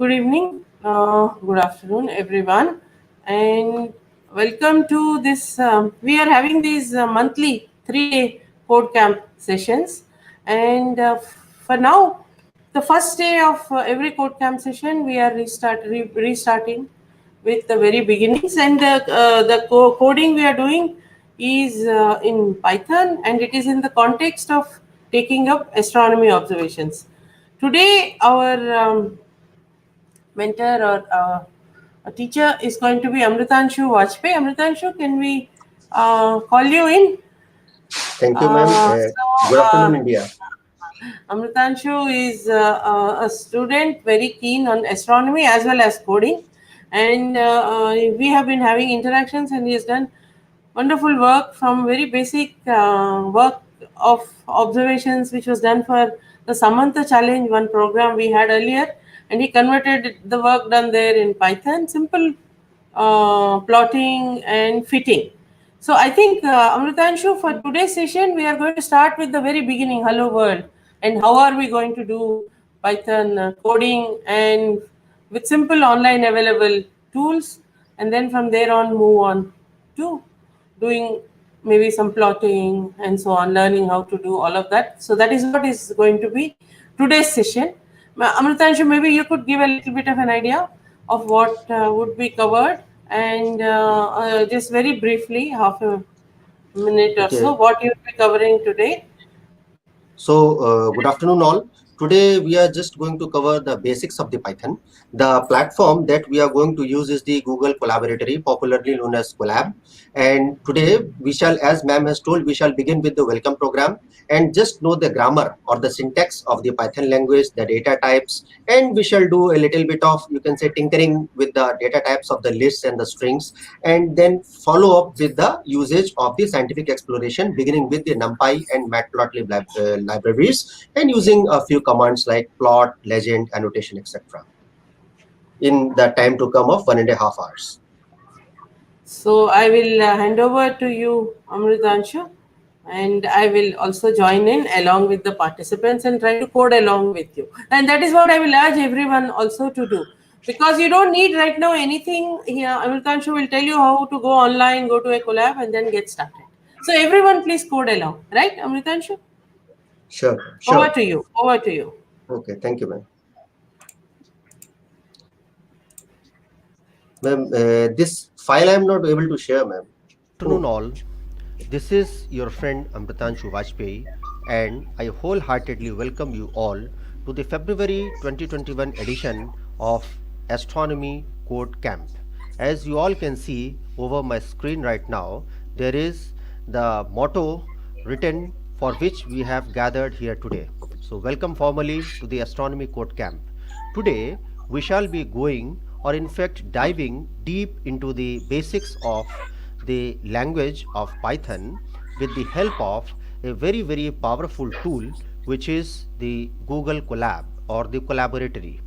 Good evening, good afternoon, everyone, and welcome to this. We are having these monthly 3-day code camp sessions, and for now, the first day of every code camp session, we are restarting with the very beginnings, and the coding we are doing is in Python, and it is in the context of taking up astronomy observations. Today, our mentor or a teacher is going to be Amritanshu Vajpayee. Amritanshu, can we call you in? Thank you, ma'am. So, Good afternoon, India. Amritanshu is a student very keen on astronomy as well as coding, and we have been having interactions, and he has done wonderful work from very basic work of observations which was done for the Samantha Challenge, one program we had earlier, and he converted the work done there in Python, simple plotting and fitting. So I think Amritanshu, for today's session, we are going to start with the very beginning, hello world, and how are we going to do Python coding and with simple online available tools, and then from there on move on to doing maybe some plotting and so on, learning how to do all of that. So that is what is going to be today's session. Amritanshu, maybe you could give a little bit of an idea of what would be covered, and just very briefly, half a minute or so, Okay. what you will be covering today. Good afternoon, all. Today, we are just going to cover the basics of the Python. The platform that we are going to use is the Google Collaboratory, popularly known as Colab. And today, we shall, as ma'am has told, we shall begin with the welcome program and just know the grammar or the syntax of the Python language, the data types, and we shall do a little bit of, you can say, tinkering with the data types of the lists and the strings, and then follow up with the usage of the scientific exploration, beginning with the NumPy and Matplotlib libraries, and using a few commands like plot, legend, annotation, etc. in the time to come of 1.5 hours. So I will hand over to you, Amritanshu, and I will also join in along with the participants and try to code along with you. And that is what I will urge everyone also to do. Because you don't need right now anything here. Amritanshu will tell you how to go online, go to a collab, and then get started. So everyone please code along. Right, Amritanshu? Sure, Over sure. to you. Over to you. Okay, thank you, ma'am. Ma'am, this file I am not able to share, ma'am. Afternoon Oh, all. This is your friend Amritanshu Vajpayee, and I wholeheartedly welcome you all to the February 2021 edition of Astronomy Code Camp. As you all can see over my screen right now, there is the motto written for which we have gathered here today. So welcome formally to the Astronomy Code Camp. Today we shall be going, or in fact diving deep into the basics of the language of Python with the help of a very powerful tool, which is the Google Colab or the Collaboratory.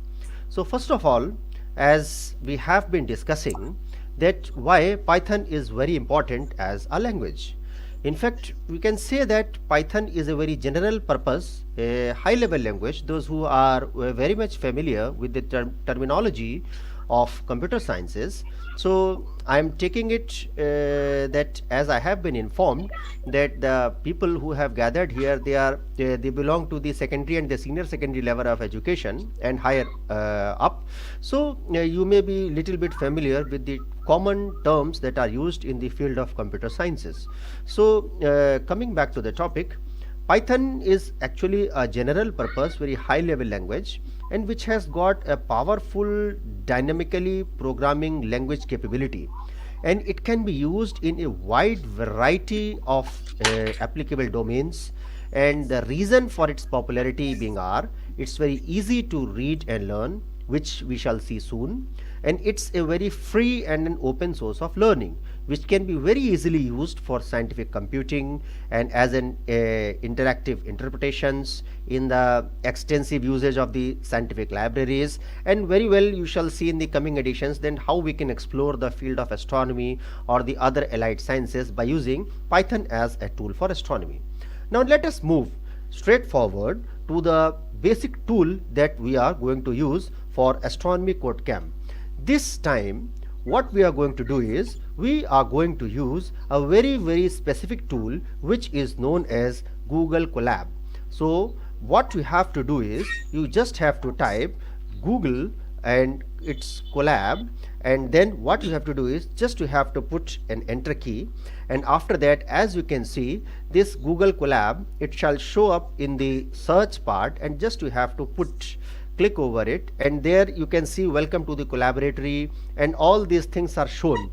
So first of all, as we have been discussing, that why Python is very important as a language. In fact, we can say that Python is a very general purpose, a high level language. Those who are very much familiar with the terminology of computer sciences. So I am taking it that, as I have been informed, that the people who have gathered here, they belong to the secondary and the senior secondary level of education and higher up. So you may be little bit familiar with the common terms that are used in the field of computer sciences. So coming back to the topic, Python is actually a general purpose, very high level language, and which has got a powerful dynamically programming language capability, and it can be used in a wide variety of applicable domains. And the reason for its popularity being are, it's very easy to read and learn, which we shall see soon, and it's a very free and an open source of learning, which can be very easily used for scientific computing and as an interactive interpretations in the extensive usage of the scientific libraries. And very well, you shall see in the coming editions then how we can explore the field of astronomy or the other allied sciences by using Python as a tool for astronomy. Now let us move straight forward to the basic tool that we are going to use for Astronomy Code Camp. This time what we are going to do is we are going to use a very specific tool which is known as Google Colab. So what you have to do is you just have to type Google and its Colab, and then what you have to do is just you have to put an enter key, and after that, as you can see, this Google Colab, it shall show up in the search part, and just you have to click over it, and there you can see welcome to the collaboratory, and all these things are shown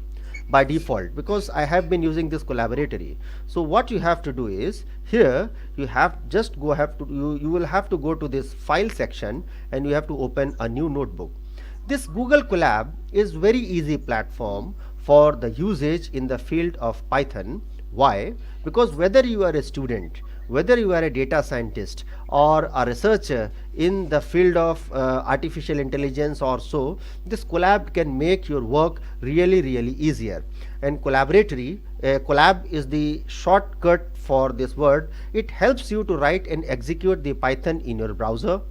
by default because I have been using this collaboratory. So what you have to do is here you have just go have to you will have to go to this file section, and you have to open a new notebook. This Google Colab is very easy platform for the usage in the field of Python. Why? Because whether you are a student, whether you are a data scientist or a researcher in the field of artificial intelligence or so, this Colab can make your work really easier. And collaboratory, Colab is the shortcut for this word. It helps you to write and execute the Python in your browser,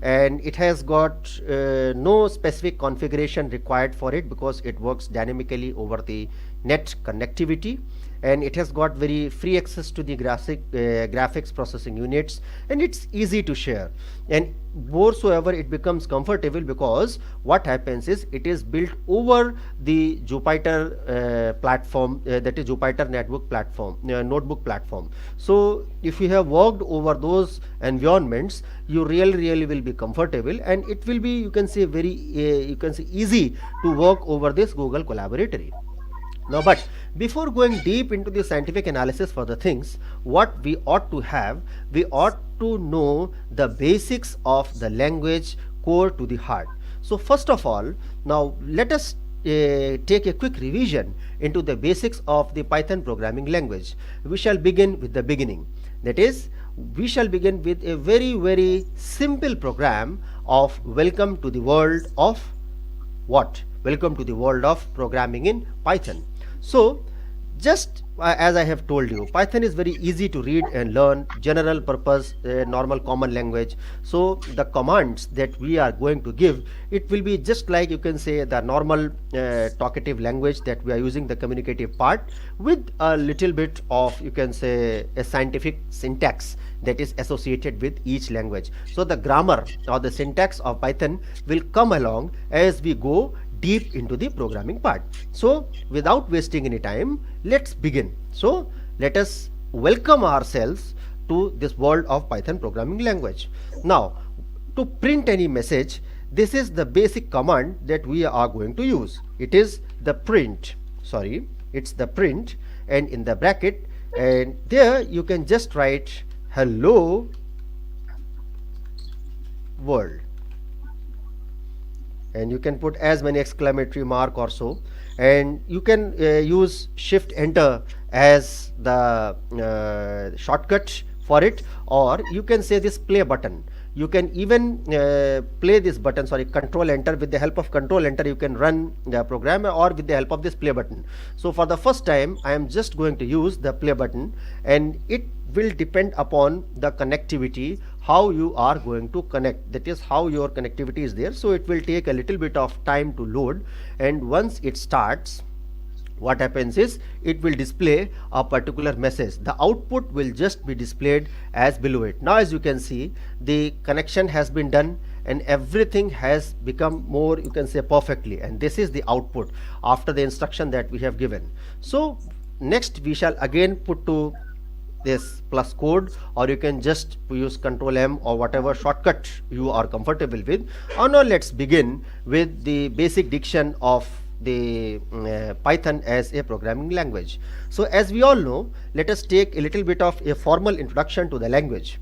and it has got no specific configuration required for it because it works dynamically over the net connectivity, and it has got very free access to the graphics processing units, and it's easy to share, and moreover it becomes comfortable because what happens is it is built over the Jupyter platform, that is Jupyter notebook platform. So if you have worked over those environments, you really will be comfortable, and it will be, you can say, very easy to work over this Google Collaboratory. Now, but before going deep into the scientific analysis for the things, what we ought to have, we ought to know the basics of the language core to the heart. So first of all, now let us take a quick revision into the basics of the Python programming language. We shall begin with the beginning. That is, we shall begin with a very simple program of welcome to the world of what? Welcome to the world of programming in Python. So just as I have told you, Python is very easy to read and learn, general purpose, normal common language. So the commands that we are going to give, it will be just like, you can say, the normal talkative language that we are using, the communicative part, with a little bit of, you can say, a scientific syntax that is associated with each language. So the grammar or the syntax of Python will come along as we go deep into the programming part. So without wasting any time, let's begin. So let us welcome ourselves to this world of Python programming language. Now, to print any message, this is the basic command that we are going to use. It is the print, it's the print, and in the bracket, and there you can just write hello world, and you can put as many exclamatory mark or so, and you can use shift enter as the shortcut for it, or you can say this play button. You can even play this button, control enter. With the help of control enter, you can run the program, or with the help of this play button. So for the first time, I am just going to use the play button, and it will depend upon the connectivity, how you are going to connect, that is how your connectivity is there. So it will take a little bit of time to load, and once it starts, what happens is it will display a particular message. The output will just be displayed as below it. Now as you can see, the connection has been done and everything has become more, you can say, perfectly, and this is the output after the instruction that we have given. So next we shall again put to this plus code, or you can just use Control M or whatever shortcut you are comfortable with. Or now let's begin with the basic diction of the Python as a programming language. So as we all know, let us take a little bit of a formal introduction to the language.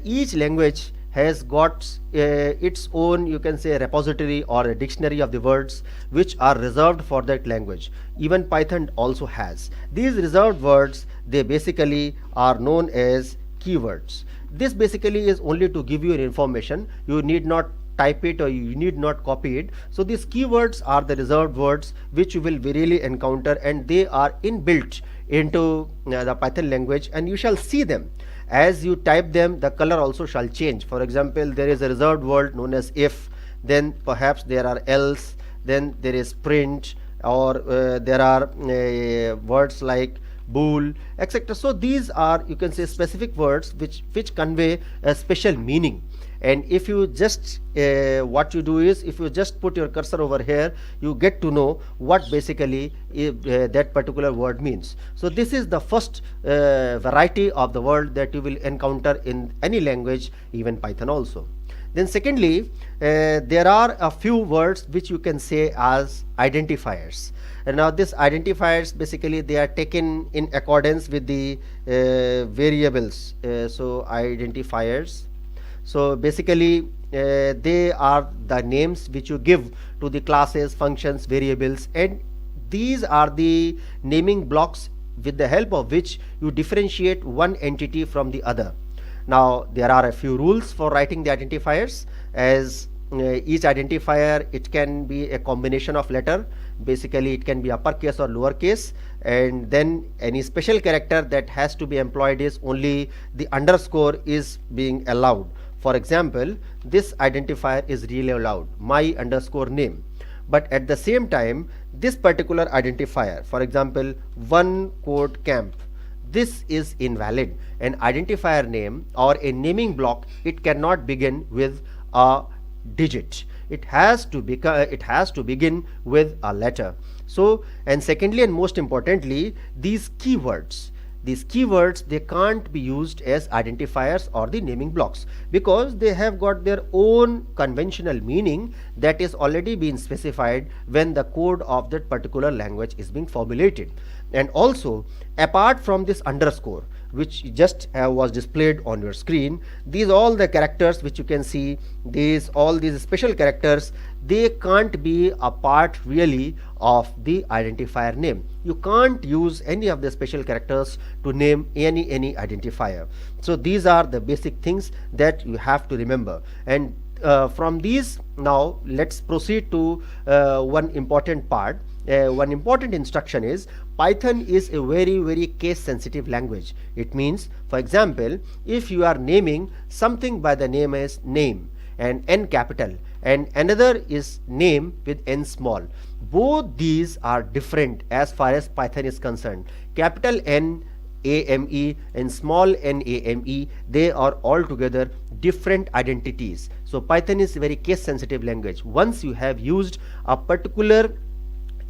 Each language has got its own, you can say, repository or a dictionary of the words which are reserved for that language. Even Python also has these reserved words. They basically are known as keywords. This basically is only to give you an information. You need not type it or you need not copy it. So these keywords are the reserved words which you will really encounter, and they are inbuilt into the Python language, and you shall see them as you type them, the color also shall change. For example, there is a reserved word known as if, then perhaps there are else, then there is print, or there are words like bool, etc. So these are, you can say, specific words which convey a special meaning. And if you just what you do is, if you just put your cursor over here, you get to know what basically that particular word means. So this is the first variety of the word that you will encounter in any language, even Python also. Then secondly, there are a few words which you can say as identifiers. And now these identifiers, basically they are taken in accordance with the variables. So identifiers, so basically they are the names which you give to the classes, functions, variables, and these are the naming blocks with the help of which you differentiate one entity from the other. Now there are a few rules for writing the identifiers, as each identifier, it can be a combination of letter, basically it can be uppercase or lowercase, and then any special character that has to be employed is only the underscore is being allowed. For example, this identifier is really allowed, my underscore name. But at the same time, this particular identifier, for example, one code camp, this is invalid. An identifier name or a naming block, it cannot begin with a digit. It has to begin with a letter. So, and secondly and most importantly, these keywords, they can't be used as identifiers or the naming blocks, because they have got their own conventional meaning that is already been specified when the code of that particular language is being formulated. And also, apart from this underscore, which just was displayed on your screen, these all the characters which you can see, all these special characters, they can't be a part really of the identifier name. You can't use any of the special characters to name any identifier. So these are the basic things that you have to remember. And from these, now let's proceed to one important part. One important instruction is, Python is a very case sensitive language. It means, for example, if you are naming something by the name as name and n capital, and another is name with n small, both these are different as far as Python is concerned. Capital N AME and small n AME, they are altogether different identities. So Python is a very case sensitive language. Once you have used a particular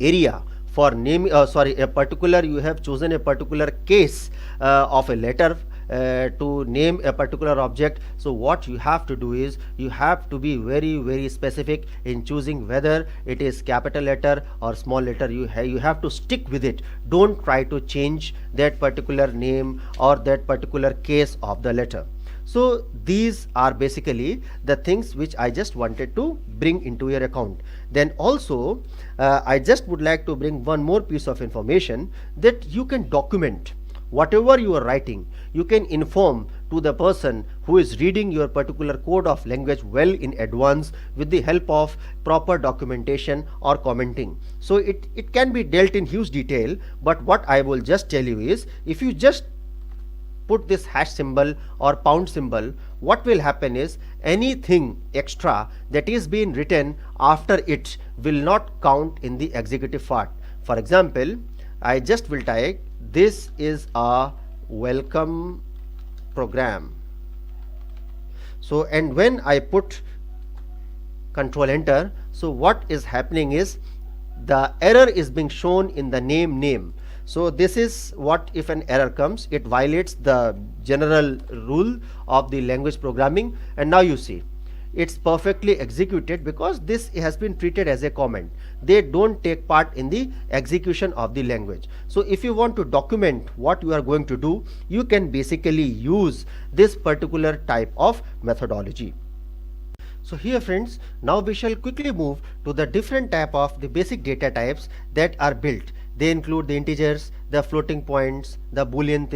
area for name, you have chosen a particular case of a letter to name a particular object. So what you have to do is, you have to be very specific in choosing whether it is capital letter or small letter. You have to stick with it. Don't try to change that particular name or that particular case of the letter. So these are basically the things which I just wanted to bring into your account. Then also I just would like to bring one more piece of information, that you can document whatever you are writing. You can inform to the person who is reading your particular code of language well in advance with the help of proper documentation or commenting. So it can be dealt in huge detail, but what I will just tell you is, if you just put this hash symbol or pound symbol, what will happen is, anything extra that is being written after it will not count in the executive part. For example, I just will type, this is a welcome program. So, and when I put control enter, so what is happening is, the error is being shown in the name. So this is what, if an error comes, it violates the general rule of the language programming. And now you see, it's perfectly executed because this has been treated as a comment. They don't take part in the execution of the language. So if you want to document what you are going to do, you can basically use this particular type of methodology. So here friends, now we shall quickly move to the different type of the basic data types that are built. They include the integers, the floating points, the boolean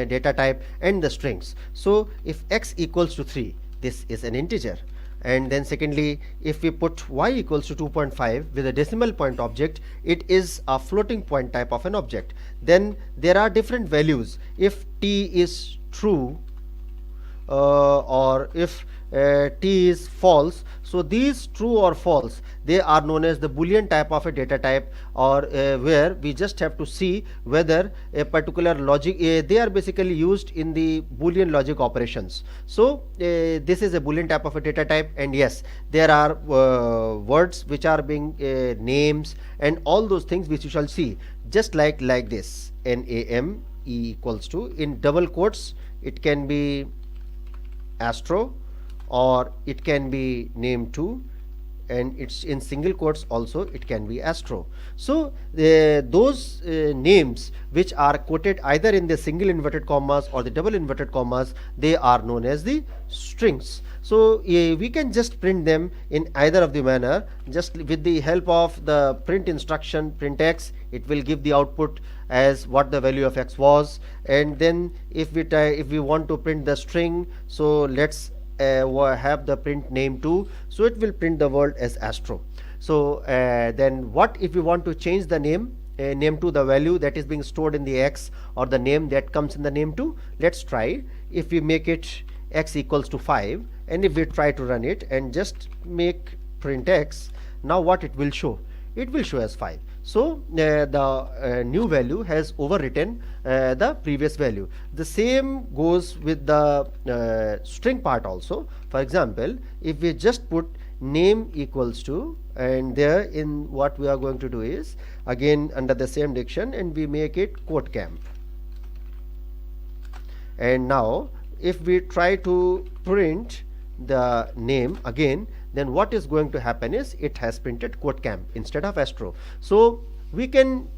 data type, and the strings. So if x equals to 3, this is an integer. And then secondly, if we put y equals to 2.5 with a decimal point object, it is a floating point type of an object. Then there are different values. If t is true, or if t is false, so these true or false, they are known as the boolean type of a data type, or where we just have to see whether a particular logic, they are basically used in the boolean logic operations. So this is a boolean type of a data type, and yes, there are words which are being names and all those things which you shall see, just like this NAME equals to, in double quotes it can be astro, or it can be name 2, and it's in single quotes also it can be astro. So those names which are quoted either in the single inverted commas or the double inverted commas, they are known as the strings. So we can just print them in either of the manner, just with the help of the print instruction print x. It will give the output as what the value of x was, and then if we want to print the string, so let's have the print name 2, so it will print the word as astro. So then what if we want to change the name to the value that is being stored in the x, or the name that comes in the name 2? Let's try. If we make it x equals to 5, and if we try to run it and just make print x, now what it will show? It will show as 5. So the new value has overwritten the previous value. The same goes with the string part also. For example, if we just put name equals to, and there in what we are going to do is again under the same diction, and we make it quote camp. And now if we try to print the name again, then what is going to happen is it has printed quote camp instead of astro. So we can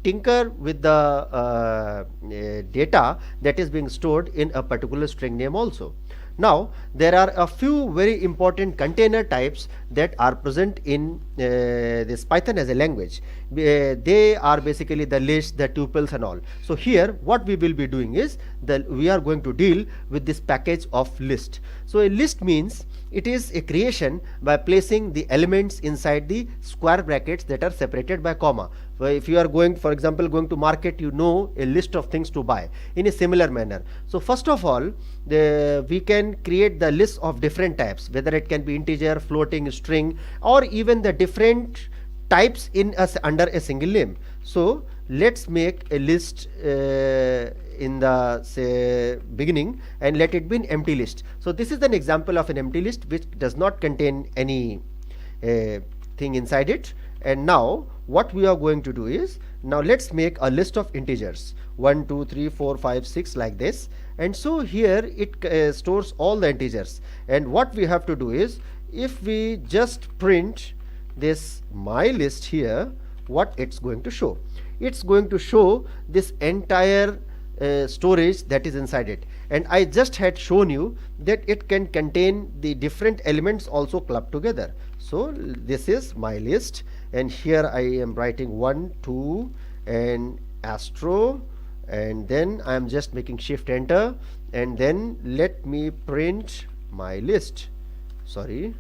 tinker with the data that is being stored in a particular string name also. Now there are a few very important container types that are present in this Python as a language. They are basically the lists, the tuples and all. So here what we will be doing is we are going to deal with this package of list. So a list means it is a creation by placing the elements inside the square brackets that are separated by comma. So if you are going, for example, going to market, you know a list of things to buy in a similar manner. So first of all, we can create the list of different types, whether it can be integer, floating, string, or even the different types in under a single name. So let's make a list in the say beginning, and let it be an empty list. So this is an example of an empty list which does not contain any thing inside it. And now what we are going to do is, now let's make a list of integers 1 2 3 4 5 6 like this. And so here it stores all the integers, and what we have to do is, if we just print this my list here, what it's going to show? It's going to show this entire storage that is inside it. And I just had shown you that it can contain the different elements also clubbed together. So this is my list, and here I am writing 1 2 and astro, and then I am just making shift enter, and then let me print my list. Sorry.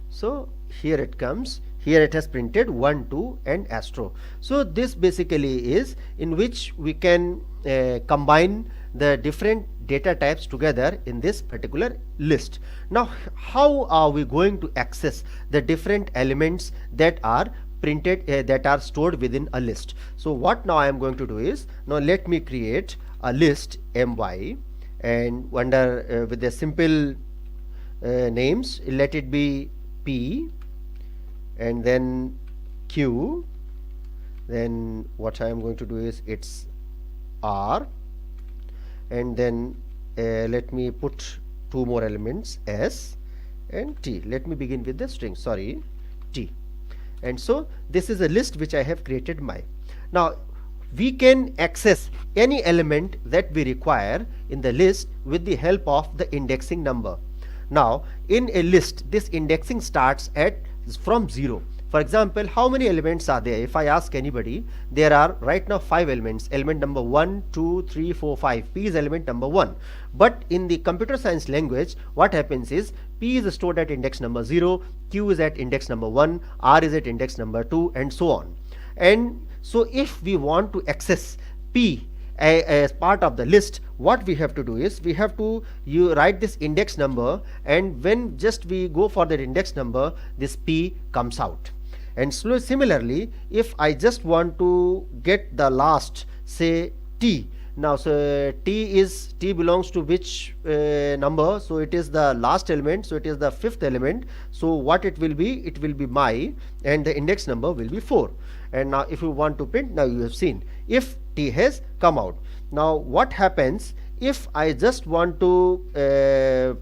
So here it comes. Here it has printed 1 2 and astro. So this basically is in which we can combine the different data types together in this particular list. Now how are we going to access the different elements that are printed that are stored within a list? So what now I am going to do is, now let me create a list my, and under with the simple names, let it be p, and then q, then what I am going to do is it's r, and then let me put two more elements s and t. Let me begin with the string, sorry, t. And so this is a list which I have created my. Now we can access any element that we require in the list with the help of the indexing number. Now in a list, this indexing starts at from 0, For example, how many elements are there? If I ask anybody, there are right now 5 elements. Element number 1, 2, 3, 4, 5. P is element number 1. But in the computer science language, what happens is P is stored at index number 0, Q is at index number 1, R is at index number 2, and so on. And so if we want to access P as part of the list, what we have to do is we have to write this index number, and when just we go for that index number, this P comes out. And similarly, if I just want to get the last, say T, now so T belongs to which number? So it is the last element, so it is the 5th element. So what it will be? It will be my, and the index number will be 4. And now if you want to print, now you have seen if T has come out. Now what happens if I just want to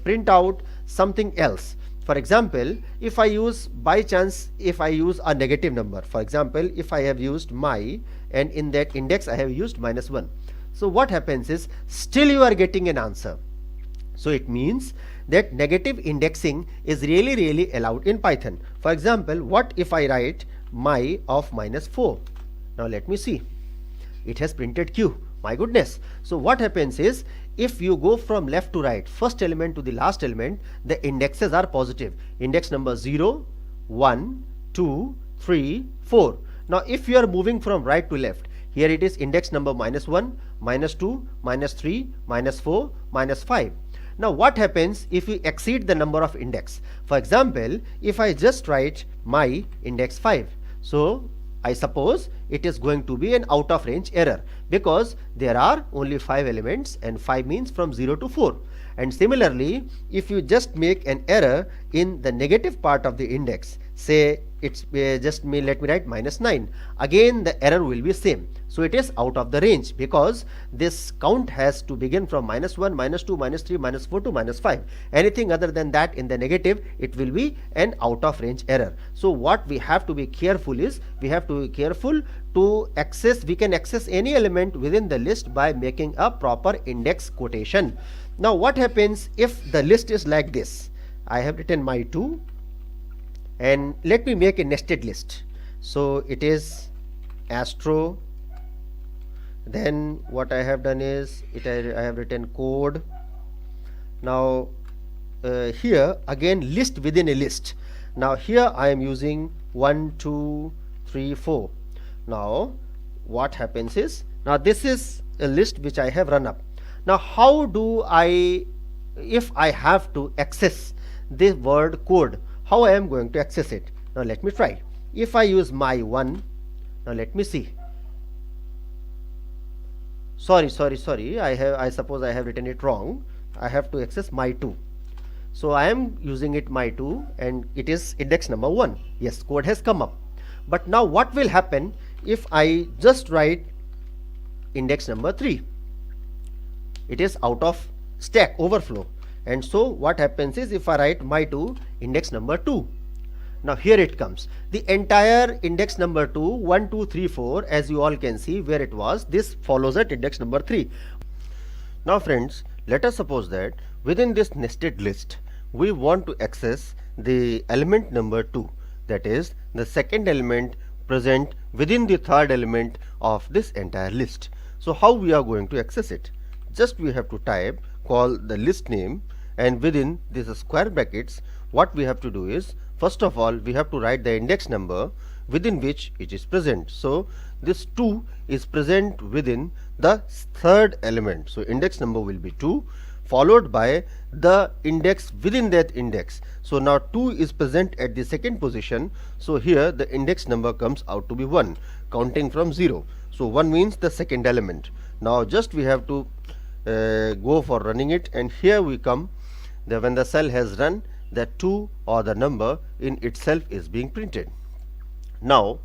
print out something else? For example, if I use, by chance, if I use a negative number, for example, if I have used my, and in that index I have used -1. So what happens is still you are getting an answer. So it means that negative indexing is really allowed in Python. For example, what if I write my of -4? Now let me see. It has printed Q. My goodness. So what happens is, if you go from left to right, first element to the last element, the indexes are positive. Index number 0, 1, 2, 3, 4. Now if you are moving from right to left, here it is index number -1, -2, -3, -4, -5. Now what happens if we exceed the number of index? For example, if I just write my index 5, so I suppose it is going to be an out of range error, because there are only 5 elements, and 5 means from 0 to 4. And similarly, if you just make an error in the negative part of the index, say it's let me write -9, again the error will be same. So it is out of the range, because this count has to begin from -1, -2, -3, -4 to -5. Anything other than that in the negative, it will be an out of range error. So what we have to be careful is, we have to be careful to access, we can access any element within the list by making a proper index quotation. Now what happens if the list is like this? I have written my 2, and let me make a nested list. So it is Astro, then what I have done is I have written code. Now here again list within a list. Now here I am using 1, 2, 3, 4. Now what happens is, now this is a list which I have run up. Now how do I, if I have to access this word code, how I am going to access it? Now let me try. If I use my 1, now let me see. Sorry, I suppose I have written it wrong. I have to access my 2. So I am using it my 2, and it is index number 1. Yes, code has come up. But now what will happen if I just write index number 3? It is out of stack overflow. And so what happens is, if I write my 2, index number 2. Now here it comes. The entire index number 2, 1, 2, 3, 4, as you all can see where it was, this follows at index number 3. Now friends, let us suppose that within this nested list, we want to access the element number 2, that is the second element present within the third element of this entire list. So how we are going to access it? Just we have to type, call the list name, and within this square brackets, what we have to do is, first of all, we have to write the index number within which it is present. So this 2 is present within the third element. So index number will be 2, followed by the index within that index. So now 2 is present at the second position. So here the index number comes out to be 1, counting from 0. So 1 means the second element. Now just we have to go for running it, and here we come. When the cell has run, the 2 or the number in itself is being printed. Now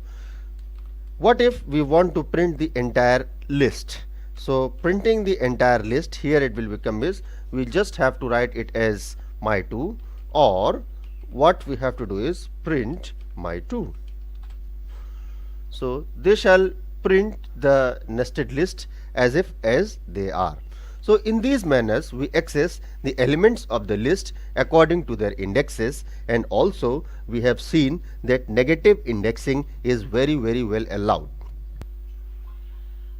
what if we want to print the entire list? So printing the entire list, here it will become is, we just have to write it as my 2, or what we have to do is print my 2. So they shall print the nested list as if as they are. So in these manners we access the elements of the list according to their indexes, and also we have seen that negative indexing is very well allowed.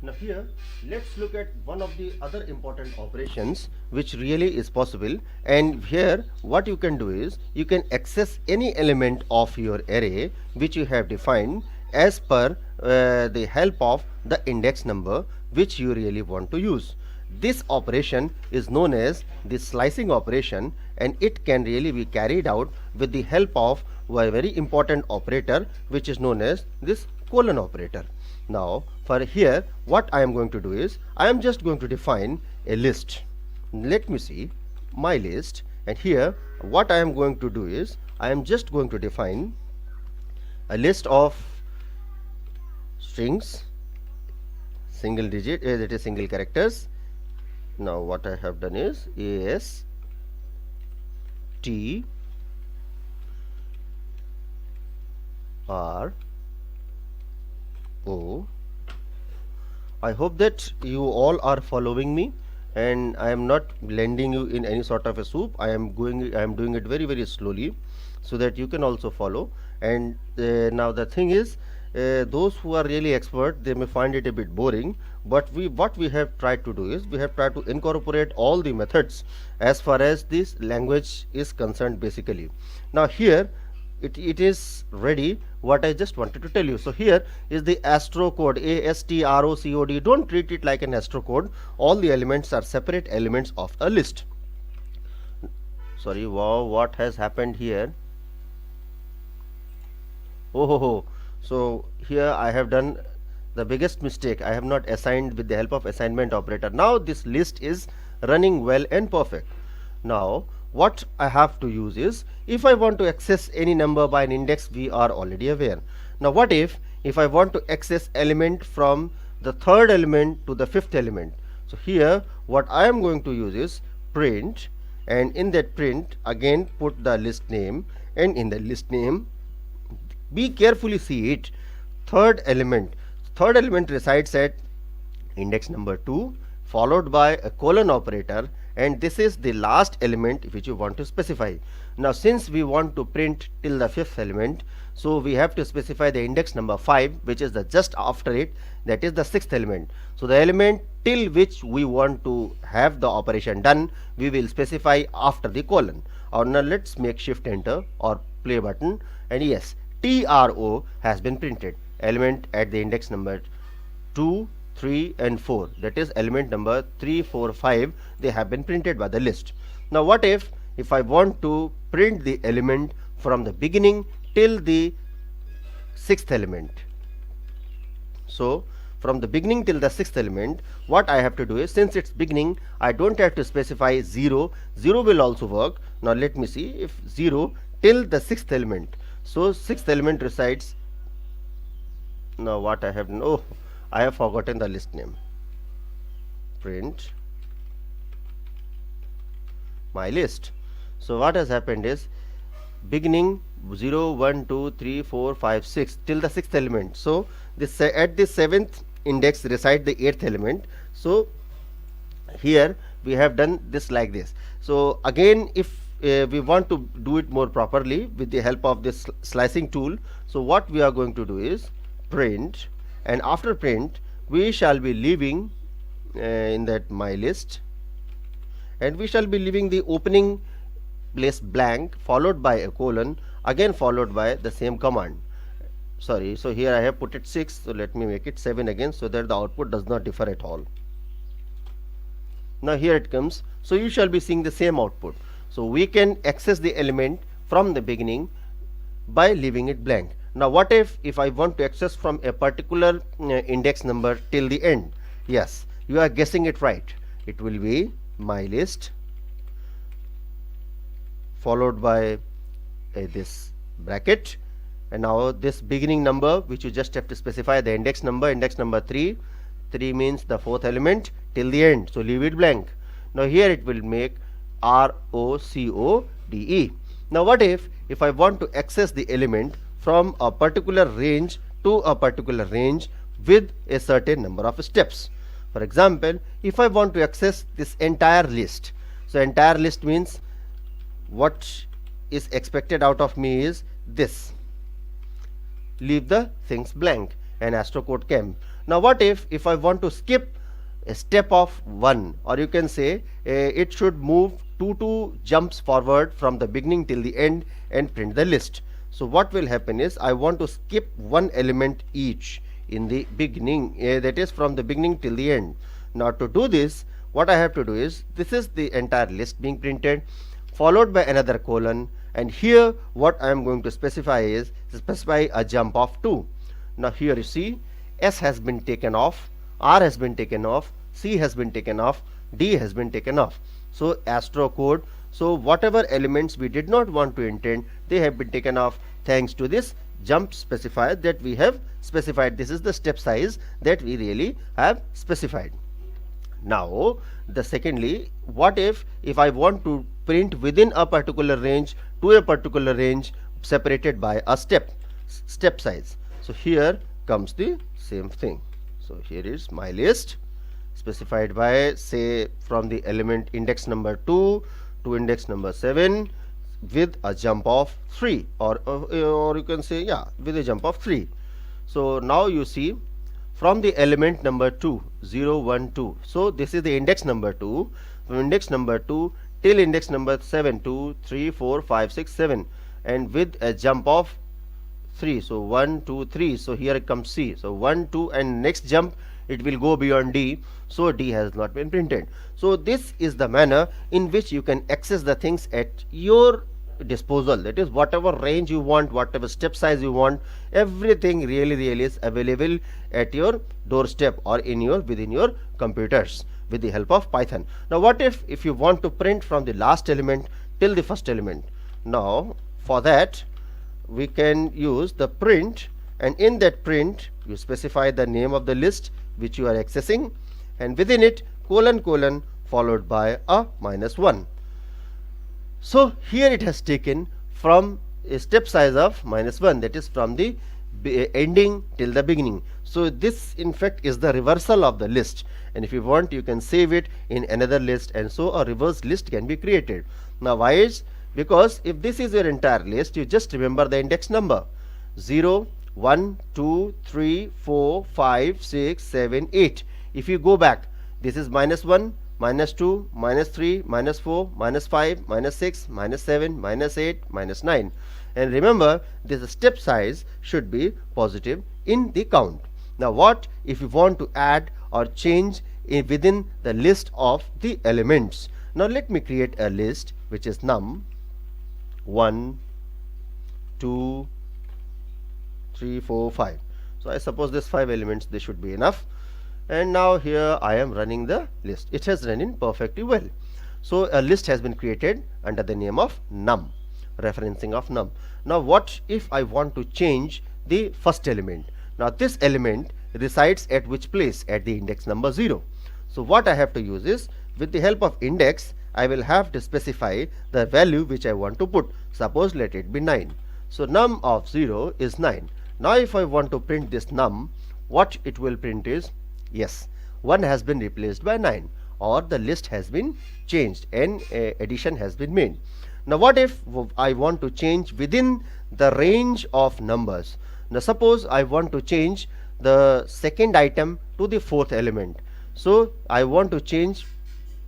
Now here let's look at one of the other important operations which really is possible, and here what you can do is you can access any element of your array which you have defined as per the help of the index number which you really want to use. This operation is known as the slicing operation, and it can really be carried out with the help of a very important operator which is known as this colon operator. Now for here what I am going to do is I am just going to define a list. Let me see my list, and here what I am going to do is I am just going to define a list of strings, single digit, that is single characters. Now what I have done is AS T R O. I hope that you all are following me, and I am not blending you in any sort of a soup. I am doing it very slowly so that you can also follow. And now the thing is, those who are really expert, they may find it a bit boring, but what we have tried to do is we have tried to incorporate all the methods as far as this language is concerned basically. Now here it is ready what I just wanted to tell you. So here is the astro code, ASTROCOD. Don't treat it like an astro code. All the elements are separate elements of a list. Sorry, wow, what has happened here? Oh. So here I have done the biggest mistake. I have not assigned with the help of assignment operator. Now this list is running well and perfect. Now what I have to use is, if I want to access any number by an index, we are already aware. Now what if I want to access element from the third element to the fifth element? So here what I am going to use is print, and in that print again put the list name, and in the list name be carefully see it, third element resides at index number 2 followed by a colon operator, and this is the last element which you want to specify. Now since we want to print till the fifth element, so we have to specify the index number 5, which is the just after it, that is the sixth element. So the element till which we want to have the operation done, we will specify after the colon. Or now let's make shift enter or play button, and yes, TRO has been printed. Element at the index number 2, 3 and 4, that is element number 3, 4, 5, they have been printed by the list. Now what if I want to print the element from the beginning till the sixth element? So from the beginning till the sixth element, what I have to do is, since it's beginning, I don't have to specify 0 will also work. Now let me see, if 0 till the sixth element, so sixth element resides. Now what I have, no, I have forgotten the list name. Print my list. So what has happened is, beginning 0, 1, 2, 3, 4, 5, 6 till the sixth element. So this at the seventh index reside the eighth element. So here we have done this like this. So again, if we want to do it more properly with the help of this slicing tool, so what we are going to do is print, and after print we shall be leaving in that my list, and we shall be leaving the opening place blank followed by a colon, again followed by the same command. Sorry, so here I have put it 6, so let me make it 7 again, so that the output does not differ at all. Now here it comes, so you shall be seeing the same output. So we can access the element from the beginning by leaving it blank. Now what if I want to access from a particular index number till the end? Yes, you are guessing it right. It will be my list followed by this bracket, and now this beginning number which you just have to specify the index number 3 means the fourth element till the end, so leave it blank. Now here it will make ROCODE. Now what if I want to access the element from a particular range to a particular range with a certain number of steps? For example, if I want to access this entire list, so entire list means what is expected out of me is this, leave the things blank, and astro code came. Now what if I want to skip a step of 1, or you can say it should move 2 jumps forward from the beginning till the end and print the list. So what will happen is I want to skip one element each in the beginning, that is from the beginning till the end. Now to do this, what I have to do is, this is the entire list being printed, followed by another colon, and here what I am going to specify is specify a jump of 2. Now here you see S has been taken off, R has been taken off, C has been taken off, D has been taken off. So astro code, so whatever elements we did not want to intend, they have been taken off thanks to this jump specifier that we have specified. This is the step size that we really have specified. Now the secondly, what if I want to print within a particular range to a particular range separated by a step size. So here comes the same thing. So here is my list specified by, say, from the element index number 2 to index number 7 with a jump of 3, or you can say, yeah, with a jump of 3. So now you see from the element number 2, 0, 1, 2. So this is the index number 2. From index number 2 till index number 7, 2, 3, 4, 5, 6, 7, and with a jump of 3. So 1, 2, 3. So here comes C. So 1, 2, and next jump it will go beyond D. So D has not been printed. So this is the manner in which you can access the things at your disposal. That is, whatever range you want, whatever step size you want, everything really is available at your doorstep or within your computers with the help of Python. Now what if you want to print from the last element till the first element? Now for that we can use the print, and in that print you specify the name of the list which you are accessing, and within it colon followed by a -1. So here it has taken from a step size of -1, that is from the ending till the beginning. So this in fact is the reversal of the list, and if you want you can save it in another list, and so a reverse list can be created. Now why is? Because if this is your entire list, you just remember the index number 0, 1, 2, 3, 4, 5, 6, 7, 8. If you go back, this is -1, -2, -3, -4, -5, -6, -7, -8, -9. And remember, this step size should be positive in the count. Now what if you want to add or change within the list of the elements? Now let me create a list which is num 1, 2, 3, 4, 5. So I suppose this 5 elements, they should be enough. And now here I am running the list. It has run in perfectly well. So a list has been created under the name of num, referencing of num. Now what if I want to change the first element? Now this element resides at which place? At the index number 0. So what I have to use is, with the help of index, I will have to specify the value which I want to put. Suppose let it be 9. So num of 0 is 9. Now if I want to print this num, what it will print is, yes, 1 has been replaced by 9, or the list has been changed and addition has been made. Now what if I want to change within the range of numbers? Now suppose I want to change the second item to the fourth element. So I want to change,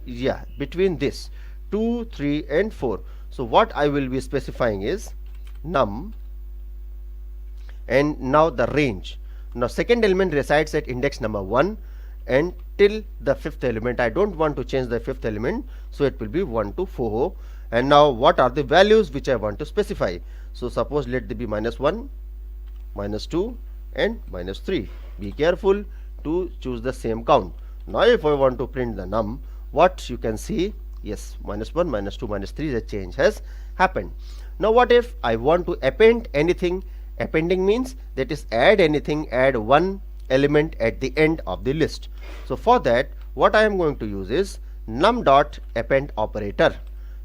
yeah, between this 2, 3 and 4. So what I will be specifying is num, and now the range. Now second element resides at index number 1 and till the fifth element. I don't want to change the fifth element, so it will be 1 to 4. And now what are the values which I want to specify? So suppose let there be -1, -2 and -3. Be careful to choose the same count. Now if I want to print the num, what you can see, yes, -1, -2, -3, the change has happened. Now what if I want to append anything? Appending means, that is, add anything, add one element at the end of the list. So for that, what I am going to use is num dot append operator.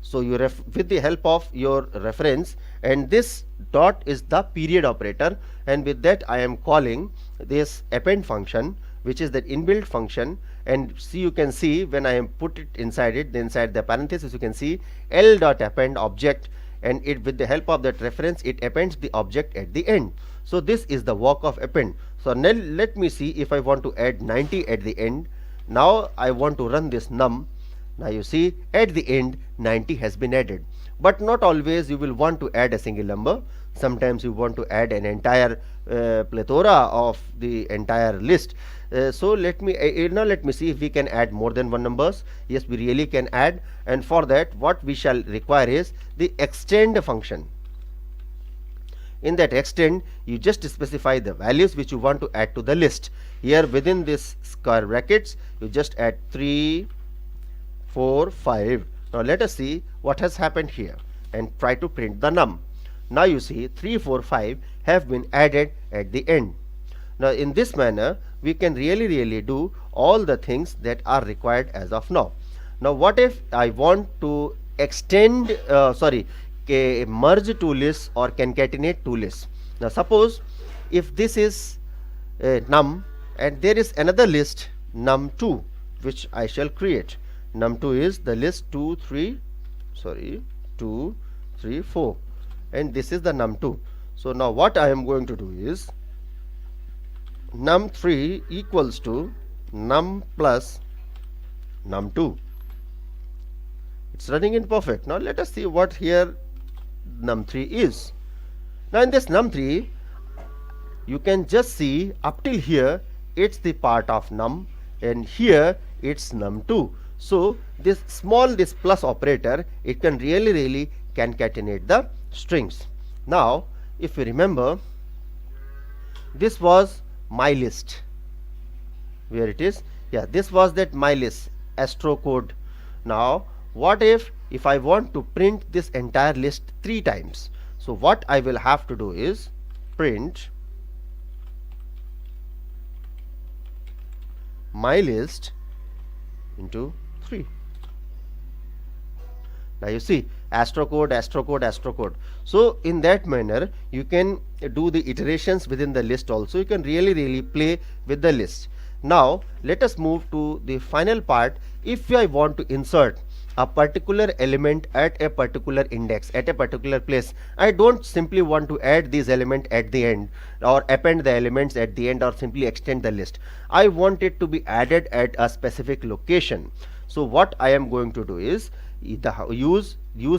So you with the help of your reference, and this dot is the period operator, and with that I am calling this append function, which is the inbuilt function, and see, you can see when I am put it inside it, inside the parenthesis, you can see L dot append object, and it, with the help of that reference, it appends the object at the end. So this is the work of append. So now let me see if I want to add 90 at the end. Now I want to run this num. Now you see at the end 90 has been added, but not always you will want to add a single number. Sometimes you want to add an entire plethora of the entire list. So let me now let me see if we can add more than one numbers. Yes, we really can add, and for that what we shall require is the extend function. In that extend, you just specify the values which you want to add to the list. Here within this square brackets, you just add 3, 4, 5. Now let us see what has happened here and try to print the num. Now you see 3, 4, 5 have been added at the end. Now in this manner we can really do all the things that are required as of now. Now what if I want to extend merge two lists or concatenate two lists? Now suppose if this is num and there is another list num2 which I shall create. Num2 is the list 2, 3, 4, and this is the num2. So now what I am going to do is num3 equals to num plus num2. It's running in perfect. Now let us see what here num3 is. Now in this num3 you can just see up till here it's the part of num, and here it's num2. So this plus operator, it can really concatenate the strings. Now if you remember, this was my list. Where it is? Yeah, this was that my list astro code. Now what if I want to print this entire list 3 times? So what I will have to do is print my list into 3. Now you see astro code. So in that manner you can do the iterations within the list also. You can really play with the list. Now let us move to the final part. If I want to insert a particular element at a particular index, at a particular place, I don't simply want to add these elements at the end or append the elements at the end or simply extend the list. I want it to be added at a specific location. So what I am going to do is the use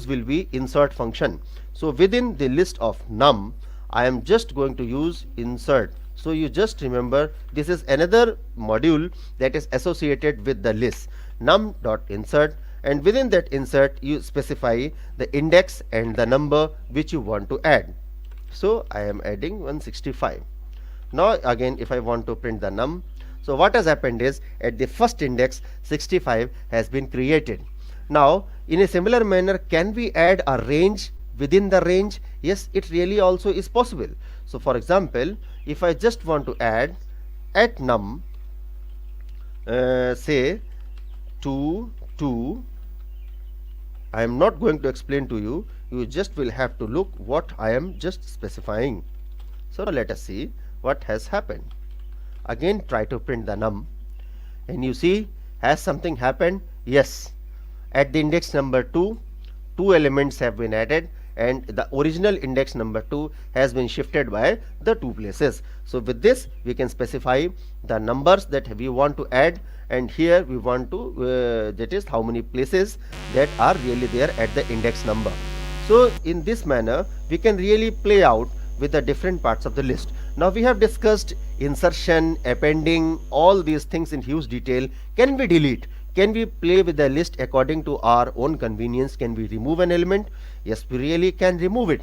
will be insert function. So within the list of num, I am just going to use insert. So you just remember, this is another module that is associated with the list, num.insert, and within that insert you specify the index and the number which you want to add. So I am adding 165. Now again if I want to print the num, so what has happened is at the first index 65 has been created. Now in a similar manner, can we add a range within the range? Yes, it really also is possible. So for example, if I just want to add at num say 2, 2, I am not going to explain to you, you just will have to look what I am just specifying. So let us see what has happened. Again try to print the num, and you see, has something happened? Yes, at the index number 2, 2 elements have been added, and the original index number 2 has been shifted by the 2 places. So with this we can specify the numbers that we want to add, and here we want to that is how many places that are really there at the index number. So in this manner we can really play out with the different parts of the list. Now we have discussed insertion, appending, all these things in huge detail. Can we delete? Can we play with the list according to our own convenience? Can we remove an element? Yes, we really can remove it.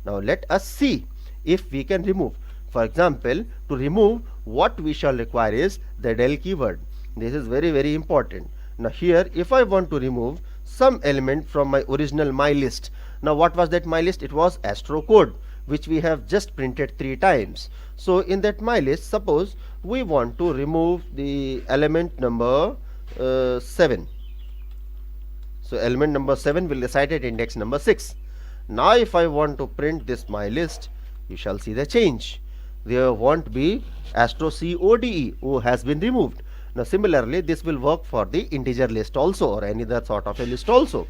Now let us see if we can remove. For example, to remove, what we shall require is the del keyword. This is very important. Now here if I want to remove some element from my original my list, now what was that my list? It was astro code, which we have just printed 3 times. So in that my list, suppose we want to remove the element number 7. So element number 7 will reside at index number 6. Now if I want to print this my list, you shall see the change. There won't be astro code, O has been removed. Now similarly this will work for the integer list also, or any other sort of a list also.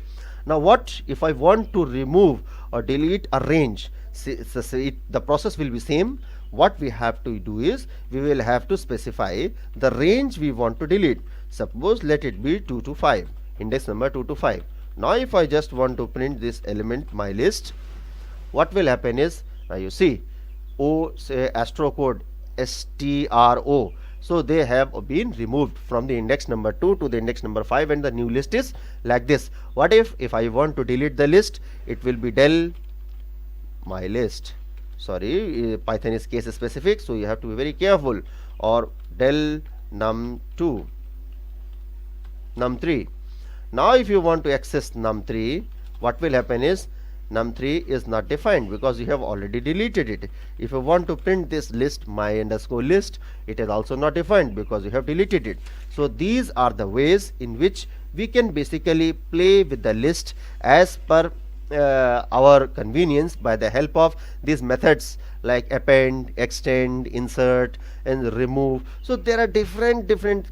Now what if I want to remove or delete a range? The process will be same. What we have to do is we will have to specify the range we want to delete. Suppose let it be 2 to 5, index number 2 to 5. Now if I just want to print this element my list, what will happen is, now you see say astro code stro, so they have been removed from the index number 2 to the index number 5, and the new list is like this. What if I want to delete the list? It will be del my list, sorry, Python is case specific, so you have to be very careful, or del num2 num3. Now if you want to access num3, what will happen is num3 is not defined because you have already deleted it. If you want to print this list my underscore list, it is also not defined because you have deleted it. So these are the ways in which we can basically play with the list as per our convenience by the help of these methods like append, extend, insert and remove. So there are different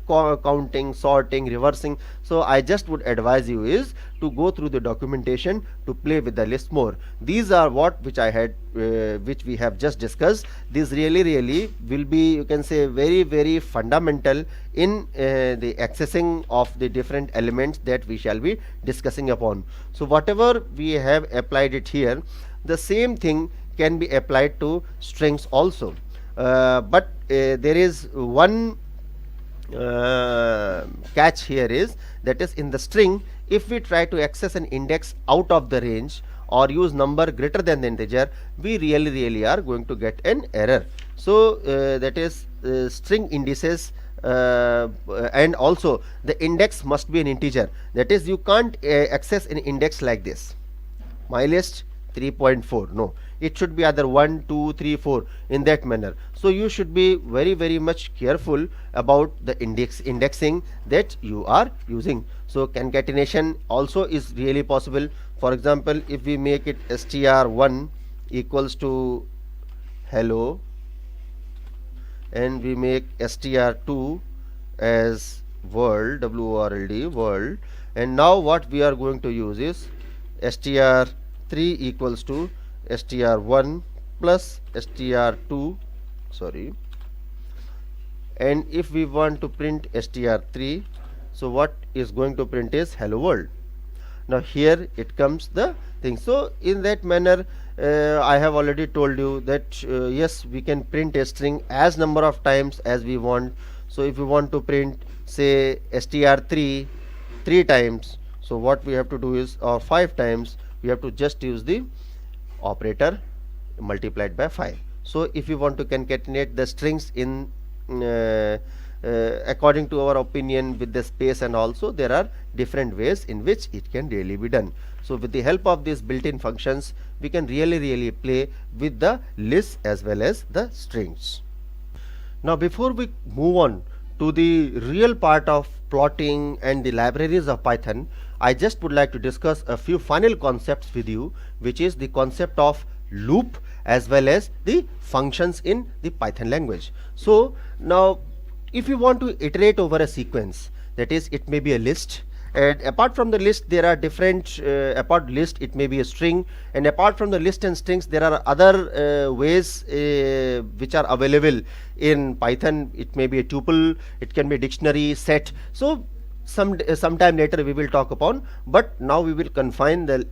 counting, sorting, reversing. So I just would advise you is to go through the documentation to play with the list more. These are which I had which we have just discussed. These really will be, you can say, very fundamental in the accessing of the different elements that we shall be discussing upon. So whatever we have applied it here, the same thing can be applied to strings also, but there is one catch here is, that is, in the string, if we try to access an index out of the range or use number greater than the integer, we really are going to get an error. So that is string indices, and also the index must be an integer. That is, you can't access an index like this, my list 3.4. no, it should be either 1, 2, 3, 4 in that manner. So you should be very much careful about the indexing that you are using. So concatenation also is really possible. For example, if we make it str1 equals to hello, and we make str2 as world, world world, and now what we are going to use is str3 equals to str1 plus str2, sorry, and if we want to print str3, so what is going to print is hello world. Now here it comes the thing. So in that manner, I have already told you that yes, we can print a string as number of times as we want. So if we want to print say str3 3 times, so what we have to do is, or 5 times, we have to just use the operator multiplied by 5. So if you want to concatenate the strings in according to our opinion with the space, and also there are different ways in which it can really be done. So with the help of these built-in functions, we can really play with the lists as well as the strings. Now before we move on to the real part of plotting and the libraries of Python, I just would like to discuss a few final concepts with you, which is the concept of loop as well as the functions in the Python language. So now if you want to iterate over a sequence, that is, it may be a list, and apart from the list there are different apart list, it may be a string, and apart from the list and strings there are other ways which are available in Python. It may be a tuple, it can be a dictionary, set. So sometime later we will talk upon, but now we will confine the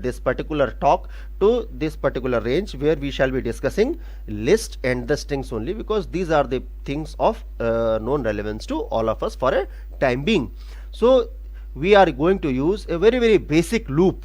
this particular talk to this particular range where we shall be discussing list and the strings only, because these are the things of known relevance to all of us for a time being. So we are going to use a very basic loop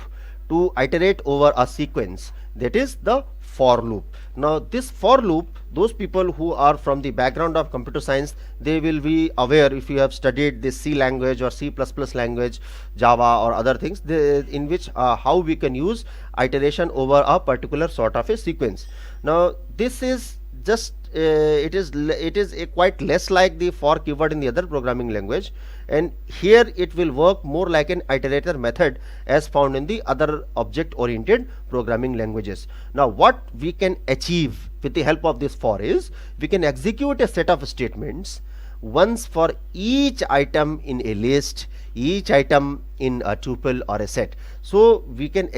to iterate over a sequence, that is the for loop. Now this for loop, those people who are from the background of computer science, they will be aware, if you have studied this C language or C++ language, Java or other things, in which how we can use iteration over a particular sort of a sequence. Now this is just it is a quite less like the for keyword in the other programming language, and here it will work more like an iterator method as found in the other object oriented programming languages. Now what we can achieve with the help of this for is, we can execute a set of statements once for each item in a list, each item in a tuple or a set. So we can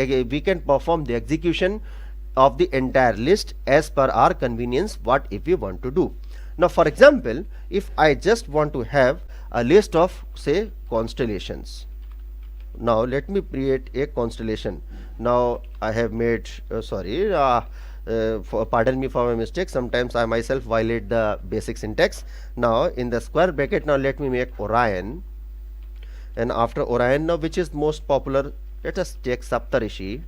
perform the execution of the entire list as per our convenience, what if we want to do. Now for example, if I just want to have a list of say constellations. Now let me create a constellation. Now I have made pardon me for my mistake, sometimes I myself violate the basic syntax. Now in the square bracket, now let me make Orion, and after Orion, now which is most popular, let us take Saptarishi,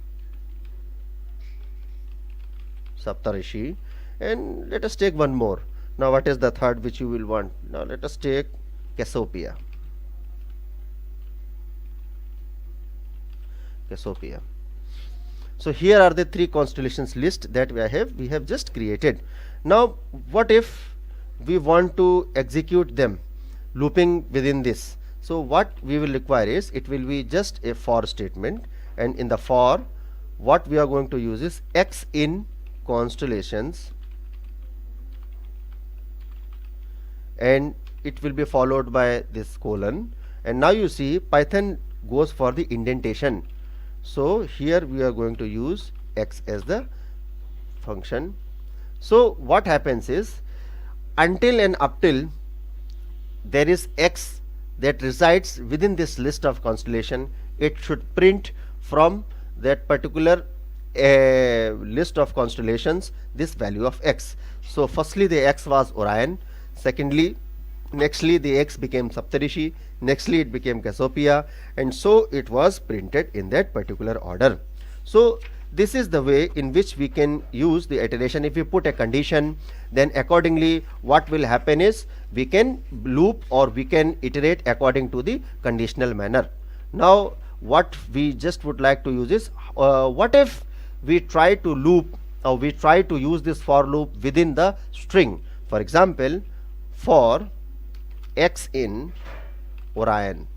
and let us take one more. Now what is the third which you will want? Now let us take Cassiopeia. So here are the three constellations list that we have just created. Now what if we want to execute them looping within this? So what we will require is, it will be just a for statement, and in the for, what we are going to use is x in constellations, and it will be followed by this colon. And now you see Python goes for the indentation. So here we are going to use x as the function. So what happens is, until and up till there is x that resides within this list of constellation, it should print from that particular list of constellations this value of x. So firstly the x was Orion, nextly the x became Saptarishi, nextly it became Cassiopeia, and so it was printed in that particular order. So this is the way in which we can use the iteration. If we put a condition, then accordingly what will happen is, we can loop or we can iterate according to the conditional manner. Now what we just would like to use is, what if we try to loop, or we try to use this for loop within the string. For example, for x in Orion.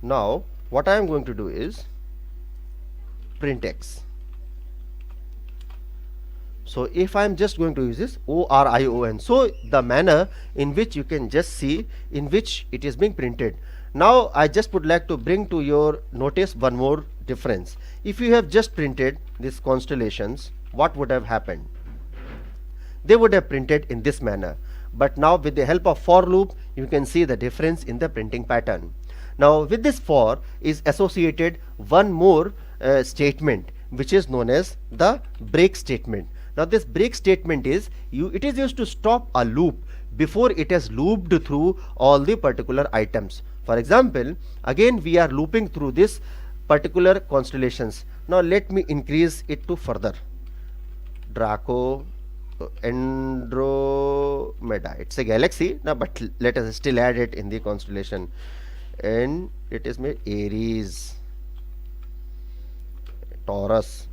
Now what I am going to do is print x. So if I am just going to use this ORION, so the manner in which you can just see in which it is being printed. Now I just would like to bring to your notice one more difference. If you have just printed these constellations, what would have happened? They would have printed in this manner, but now with the help of for loop you can see the difference in the printing pattern. Now with this for is associated one more statement, which is known as the break statement. Now this break statement is, it is used to stop a loop before it has looped through all the particular items. For example, again we are looping through this particular constellations. Now let me increase it to further. Draco, Andromeda, it's a galaxy now, but let us still add it in the constellation, and it is made Aries, Taurus.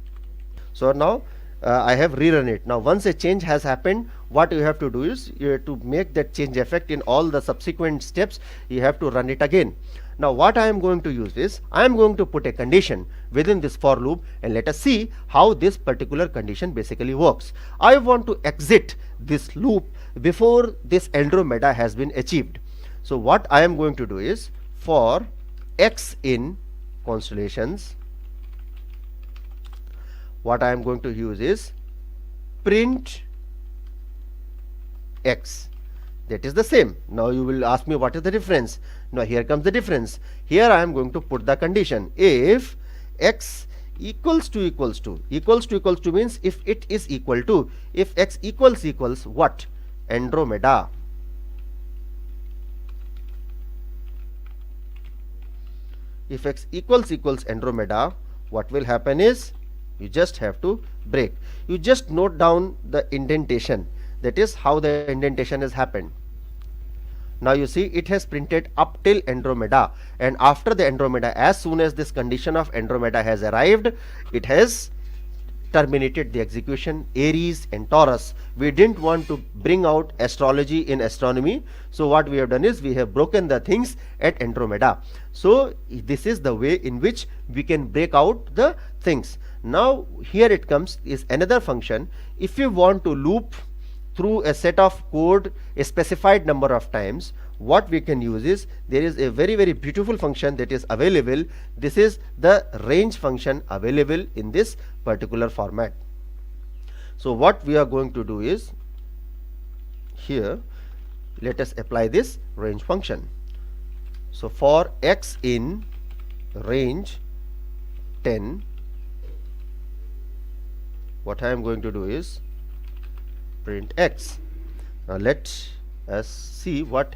So now I have rerun it. Now once a change has happened, what you have to do is, you have to make that change effect in all the subsequent steps, you have to run it again. Now what I am going to use is, I am going to put a condition within this for loop, and let us see how this particular condition basically works. I want to exit this loop before this Andromeda has been achieved. So what I am going to do is, for x in constellations, what I am going to use is print x. That is the same. Now you will ask me, what is the difference? Now here comes the difference. Here I am going to put the condition, if x equals to means if it is equal to, if x equals what? Andromeda. If x equals Andromeda, what will happen is, you just have to break. You just note down the indentation, that is how the indentation has happened. Now you see it has printed up till Andromeda, and after the Andromeda, as soon as this condition of Andromeda has arrived, it has terminated the execution. Aries and Taurus, we didn't want to bring out astrology in astronomy, so what we have done is, we have broken the things at Andromeda. So this is the way in which we can break out the things. Now here it comes is another function. If you want to loop through a set of code a specified number of times, what we can use is, there is a very beautiful function that is available. This is the range function available in this particular format. So what we are going to do is, here let us apply this range function. So for x in range 10, what I am going to do is print x. Now let us see what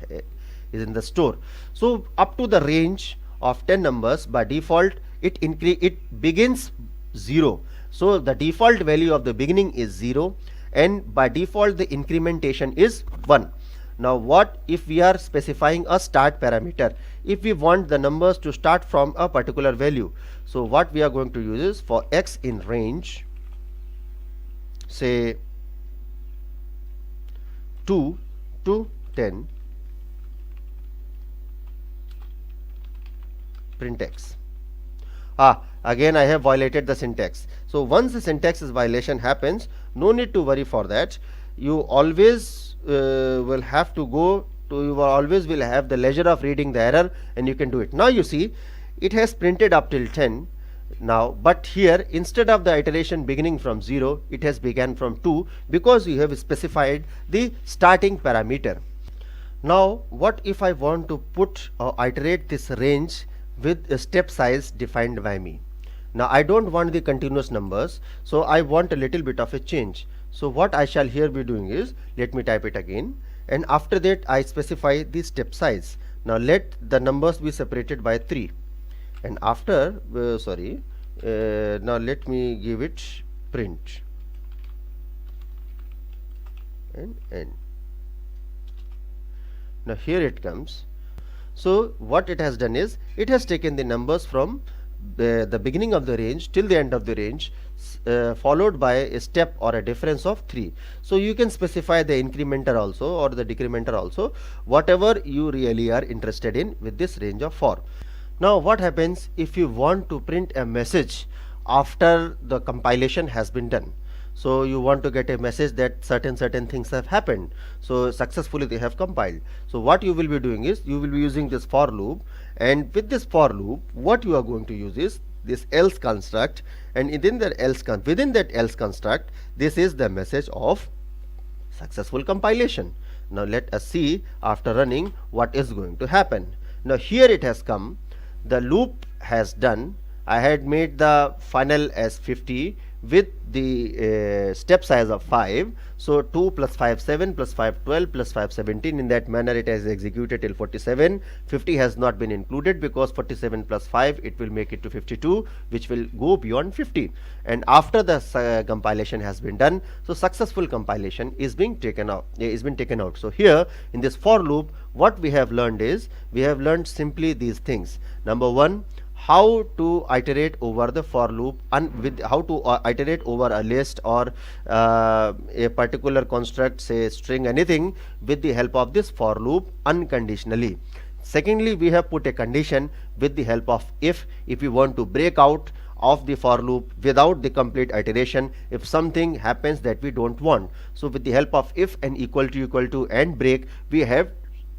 is in the store. So up to the range of 10 numbers, by default it begins 0. So the default value of the beginning is 0, and by default the incrementation is 1. Now what if we are specifying a start parameter, if we want the numbers to start from a particular value? So what we are going to use is, for x in range say 2 to 10, print x. Again I have violated the syntax. So once the syntax violation happens, no need to worry for that. You always will have to go to, you always will have the leisure of reading the error, and you can do it. Now you see it has printed up till 10 now, but here instead of the iteration beginning from 0, it has begun from 2, because you have specified the starting parameter. Now what if I want to put or iterate this range with a step size defined by me? Now I don't want the continuous numbers, so I want a little bit of a change. So what I shall here be doing is, let me type it again, and after that I specify the step size. Now let the numbers be separated by 3, and after now let me give it print and end. Now here it comes. So what it has done is, it has taken the numbers from the beginning of the range till the end of the range, followed by a step or a difference of 3. So you can specify the incrementer also or the decrementer also, whatever you really are interested in with this range of 4. Now what happens if you want to print a message after the compilation has been done? So you want to get a message that certain things have happened, so successfully they have compiled. So what you will be doing is, you will be using this for loop, and with this for loop what you are going to use is this else construct, and within that else construct, this is the message of successful compilation. Now let us see after running what is going to happen. Now here it has come, the loop has done. I had made the final as 50 with the step size of 5. So 2 plus 5 7 plus 5 12 plus 5 17. In that manner it has executed till 47. 50 has not been included, because 47 plus 5, it will make it to 52, which will go beyond 50. And after the compilation has been done, so successful compilation is being taken out. So here in this for loop, what we have learned is, we have learned simply these things. Number 1, how to iterate over the for loop, and how to iterate over a list or a particular construct, say string, anything, with the help of this for loop unconditionally. Secondly, we have put a condition with the help of if we want to break out of the for loop without the complete iteration, if something happens that we don't want. So with the help of if and equal to and break, we have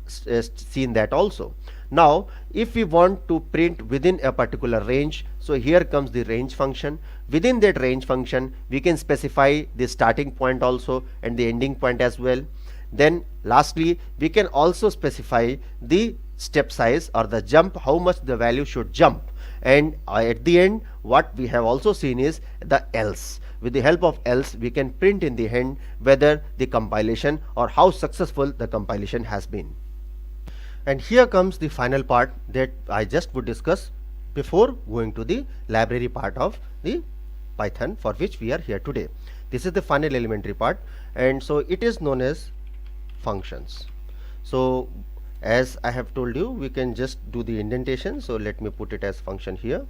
seen that also. Now if we want to print within a particular range, so here comes the range function. Within that range function, we can specify the starting point also and the ending point as well. Then lastly, we can also specify the step size or the jump, how much the value should jump. And at the end, what we have also seen is the else. With the help of else, we can print in the end whether the compilation or how successful the compilation has been. And here comes the final part that I just would discuss before going to the library part of the Python, for which we are here today. This is the final elementary part, and so it is known as functions. So as I have told you, we can just do the indentation. So let me put it as function here,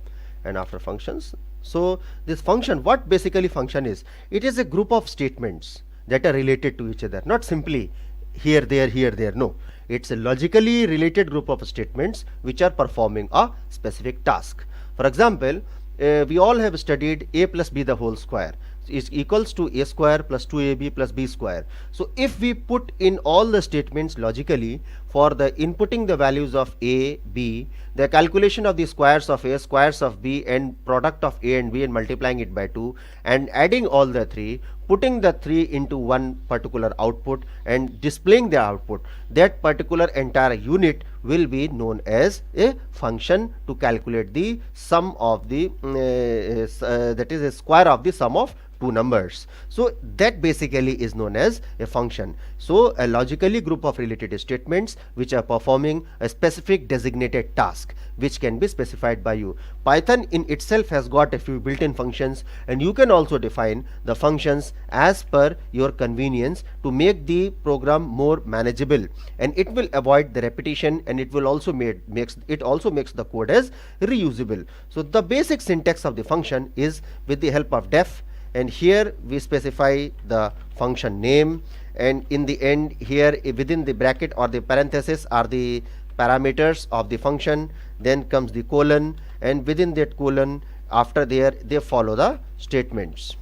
and after functions. So this function, what basically function is? It is a group of statements that are related to each other, not simply here, there, no. It's a logically related group of statements which are performing a specific task. For example, we all have studied a plus b the whole square. is equals to a square plus 2ab plus b square. So if we put in all the statements logically for the inputting the values of a, b, the calculation of the squares of a, squares of b, and product of a and b, and multiplying it by 2 and adding all the three, putting the three into one particular output and displaying the output, that particular entire unit will be known as a function to calculate the sum of the that is a square of the sum of two numbers. So that basically is known as a function. So a logically group of related statements which are performing a specific designated task which can be specified by you. Python in itself has got a few built-in functions, and you can also define the functions as per your convenience to make the program more manageable, and it will avoid the repetition, and it will also makes the code as reusable. So the basic syntax of the function is with the help of def, and here we specify the function name, and in the end here within the bracket or the parenthesis are the parameters of the function, then comes the colon, and within that colon after there they follow the statements,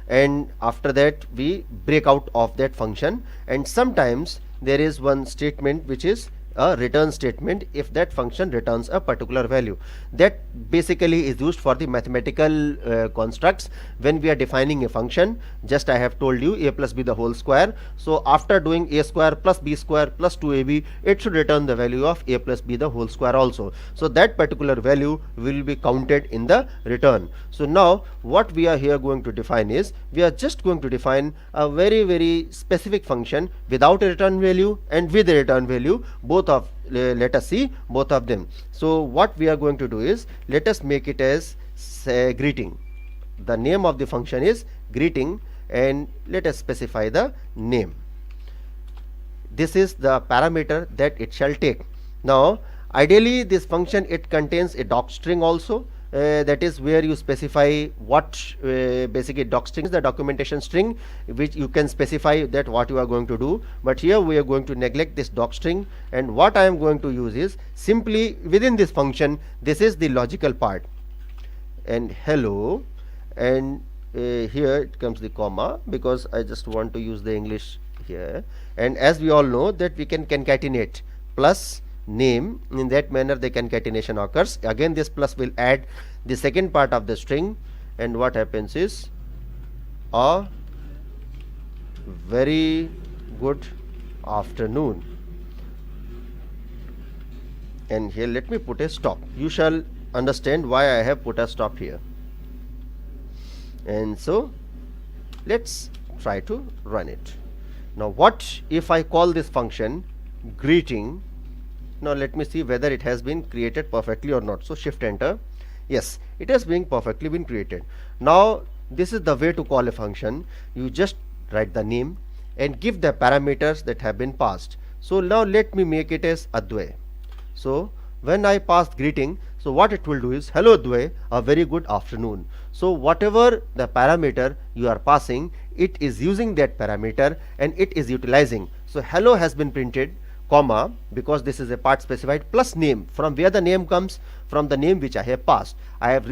and after that we break out of that function. And sometimes there is one statement which is a return statement if that function returns a particular value. That basically is used for the mathematical constructs. When we are defining a function, just I have told you a plus b the whole square, so after doing a square plus b square plus 2ab, it should return the value of a plus b the whole square also. So that particular value will be counted in the return. So now what we are here going to define is, we are just going to define a very specific function without a return value and with a return value, both of let us see both of them. So what we are going to do is, let us make it as greeting. The name of the function is greeting, and let us specify the name. This is the parameter that it shall take. Now ideally this function, it contains a doc string also. That is where you specify what basically doc string is the documentation string, which you can specify that what you are going to do. But here we are going to neglect this doc string, and what I am going to use is simply within this function, this is the logical part, and hello, and here it comes the comma because I just want to use the English here. And as we all know that we can concatenate plus name, in that manner the concatenation occurs. Again this plus will add the second part of the string, and what happens is a very good afternoon, and here let me put a stop. You shall understand why I have put a stop here. And so let's try to run it. Now what if I call this function greeting? Now let me see whether it has been created perfectly or not. So shift enter. Yes, it has been perfectly been created. Now this is the way to call a function. You just write the name and give the parameters that have been passed. So now let me make it as Advay. So when I pass greeting, so what it will do is, hello Advay, a very good afternoon. So whatever the parameter you are passing, it is using that parameter and it is utilizing. So hello has been printed, comma, because this is a part specified, plus name, from where the name comes, from the name which I have passed. I have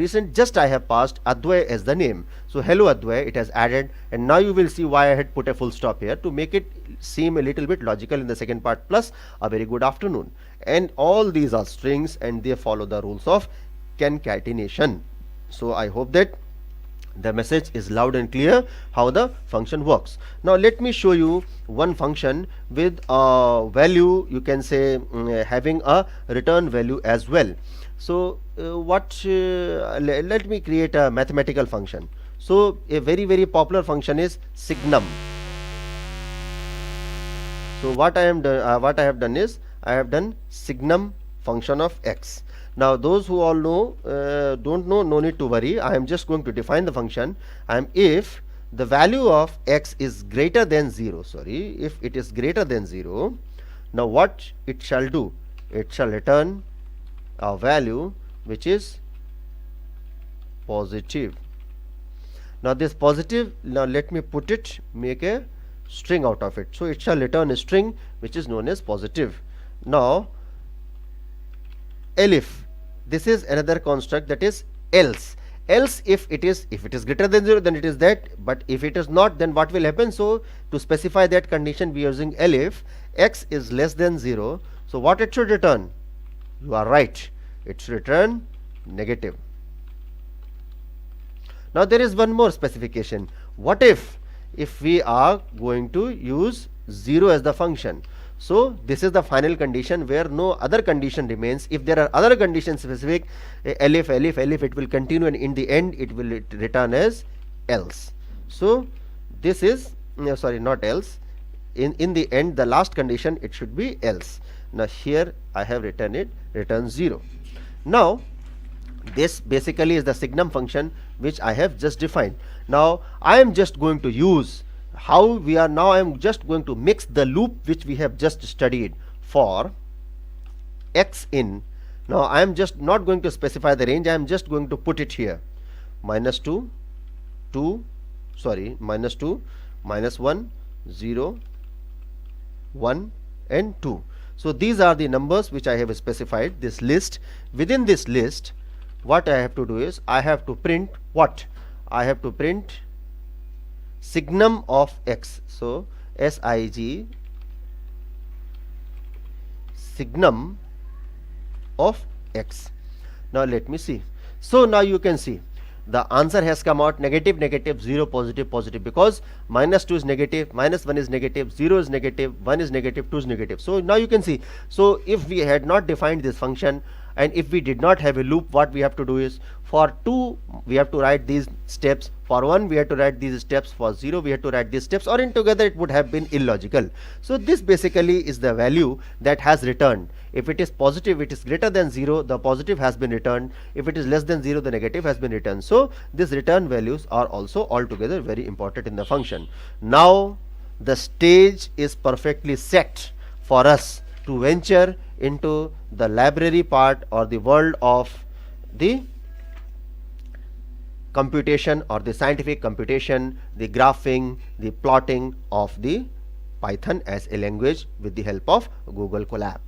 passed Advay as the name. So hello Advay, it has added, and now you will see why I had put a full stop here, to make it seem a little bit logical in the second part, plus a very good afternoon. And all these are strings and they follow the rules of concatenation. So I hope that the message is loud and clear how the function works. Now let me show you one function with a value, you can say having a return value as well. So let me create a mathematical function. So a very popular function is signum. So what I have done is, I have done signum function of x. Now those who all know, don't know, no need to worry. I am just going to define the function. If the value of x is greater than 0, if it is greater than 0, now what it shall do? It shall return a value which is positive. Now this positive, now let me put it, make a string out of it. So it shall return a string which is known as positive. Now elif, this is another construct, that is else. Else, if it is greater than 0, then it is that, but if it is not, then what will happen? So to specify that condition, we are using elif x is less than 0. So what it should return? You are right, it should return negative. Now there is one more specification. What if we are going to use 0 as the function? So this is the final condition where no other condition remains. If there are other conditions specific, elif, it will continue, and in the end it will return as else. So this is, no, sorry, not else. In the end, the last condition, it should be else. Now here I have written it, return 0. Now this basically is the signum function which I have just defined. Now I am just going to use how we are now. I am just going to mix the loop which we have just studied for x in. Now I am just not going to specify the range, I am just going to put it here, minus 2, 2, sorry, minus 2, minus 1, 0, 1 and 2. So these are the numbers which I have specified, this list. Within this list, what I have to do is I have to print what? I have to print signum of x. So sig signum of x. Now let me see. So now you can see the answer has come out negative, negative, 0, positive, positive, because minus 2 is negative, minus 1 is negative, 0 is negative, 1 is negative, 2 is negative. So now you can see. So if we had not defined this function, and if we did not have a loop, what we have to do is, for 2 we have to write these steps, for 1 we have to write these steps, for 0 we have to write these steps, or in together it would have been illogical. So this basically is the value that has returned. If it is positive, it is greater than 0, the positive has been returned. If it is less than 0, the negative has been returned. So these return values are also altogether very important in the function. Now the stage is perfectly set for us to venture into the library part or the world of the computation or the scientific computation, the graphing, the plotting of the Python as a language with the help of Google Colab.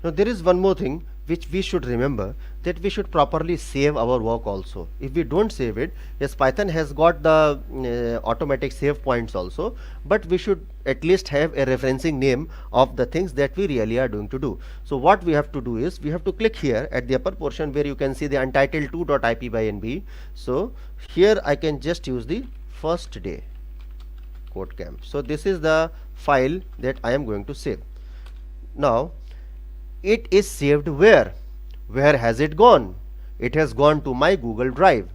Now there is one more thing which we should remember, that we should properly save our work also. If we don't save it, yes, Python has got the automatic save points also, but we should at least have a referencing name of the things that we really are doing to do. So what we have to do is, we have to click here at the upper portion where you can see the untitled2.ip by nb. So here I can just use the first day code camp. So this is the file that I am going to save. Now it is saved where? Where has it gone? It has gone to my Google Drive.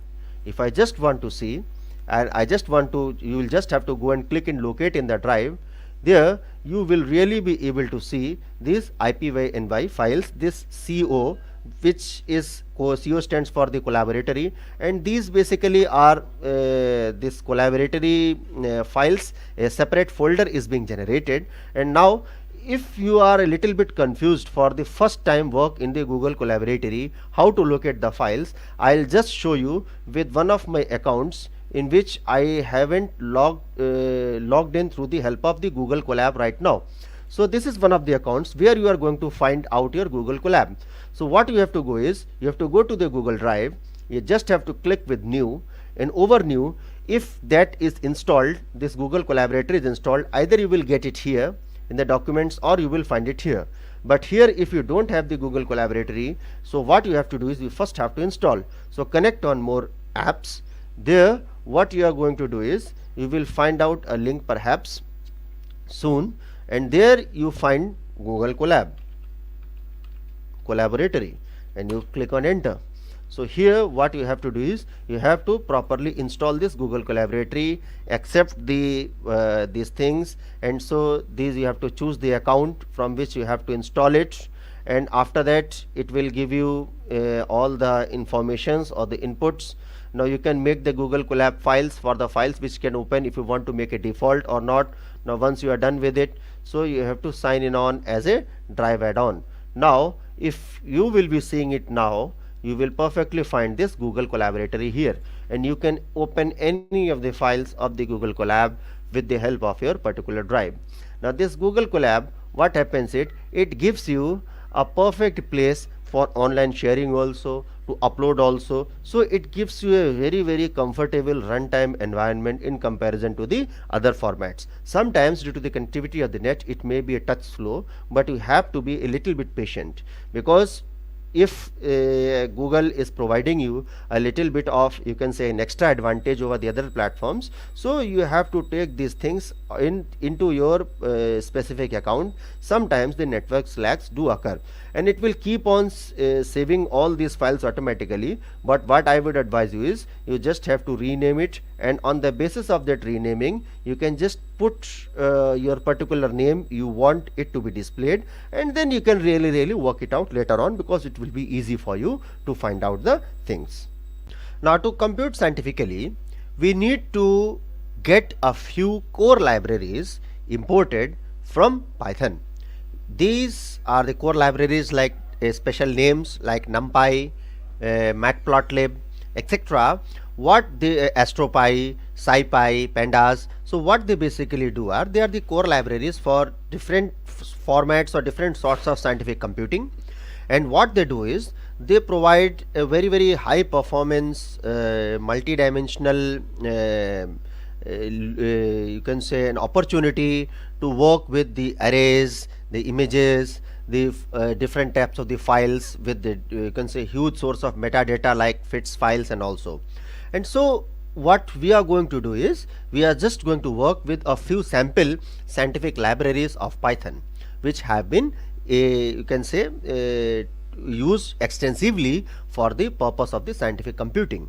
If I just want to see, and I just want to, you will just have to go and click and locate in the drive. There you will really be able to see these IPYNY files, this CO, which is CO stands for the collaboratory, and these basically are this collaboratory files. A separate folder is being generated. And now if you are a little bit confused for the first time work in the Google Collaboratory, how to locate the files, I'll just show you with one of my accounts in which I haven't logged in through the help of the Google Colab right now. So this is one of the accounts where you are going to find out your Google Colab. So what you have to go is, you have to go to the Google Drive, you just have to click with new, and over new, if that is installed, this Google Collaboratory is installed, either you will get it here in the documents or you will find it here. But here if you don't have the Google Collaboratory, so what you have to do is you first have to install. So connect on more apps. There what you are going to do is, you will find out a link perhaps soon, and there you find Google Collaboratory, and you click on enter. So here what you have to do is, you have to properly install this Google Collaboratory, accept the these things, and so these you have to choose the account from which you have to install it, and after that it will give you all the informations or the inputs. Now you can make the Google Colab files for the files which can open if you want to make a default or not. Now once you are done with it, so you have to sign in on as a drive add-on. Now if you will be seeing it now, you will perfectly find this Google Collaboratory here, and you can open any of the files of the Google Colab with the help of your particular drive. Now this Google Colab, what happens, it gives you a perfect place for online sharing also, to upload also. So it gives you a very comfortable runtime environment in comparison to the other formats. Sometimes due to the connectivity of the net, it may be a touch slow, but you have to be a little bit patient, because if Google is providing you a little bit of, you can say, an extra advantage over the other platforms, so you have to take these things into your specific account. Sometimes the network lags do occur, and it will keep on saving all these files automatically. But what I would advise you is, you just have to rename it, and on the basis of that renaming, you can just put your particular name you want it to be displayed, and then you can really work it out later on, because it will be easy for you to find out the things. Now, to compute scientifically, we need to get a few core libraries imported from Python. These are the core libraries, like special names like NumPy, Matplotlib, etc. What the AstroPy, SciPy, Pandas. So what they basically do are, they are the core libraries for different formats or different sorts of scientific computing. And what they do is, they provide a very high performance multi-dimensional you can say an opportunity to work with the arrays, the images, the different types of the files with the you can say huge source of metadata like fits files and also. And so what we are going to do is, we are just going to work with a few sample scientific libraries of Python, which have been you can say used extensively for the purpose of the scientific computing.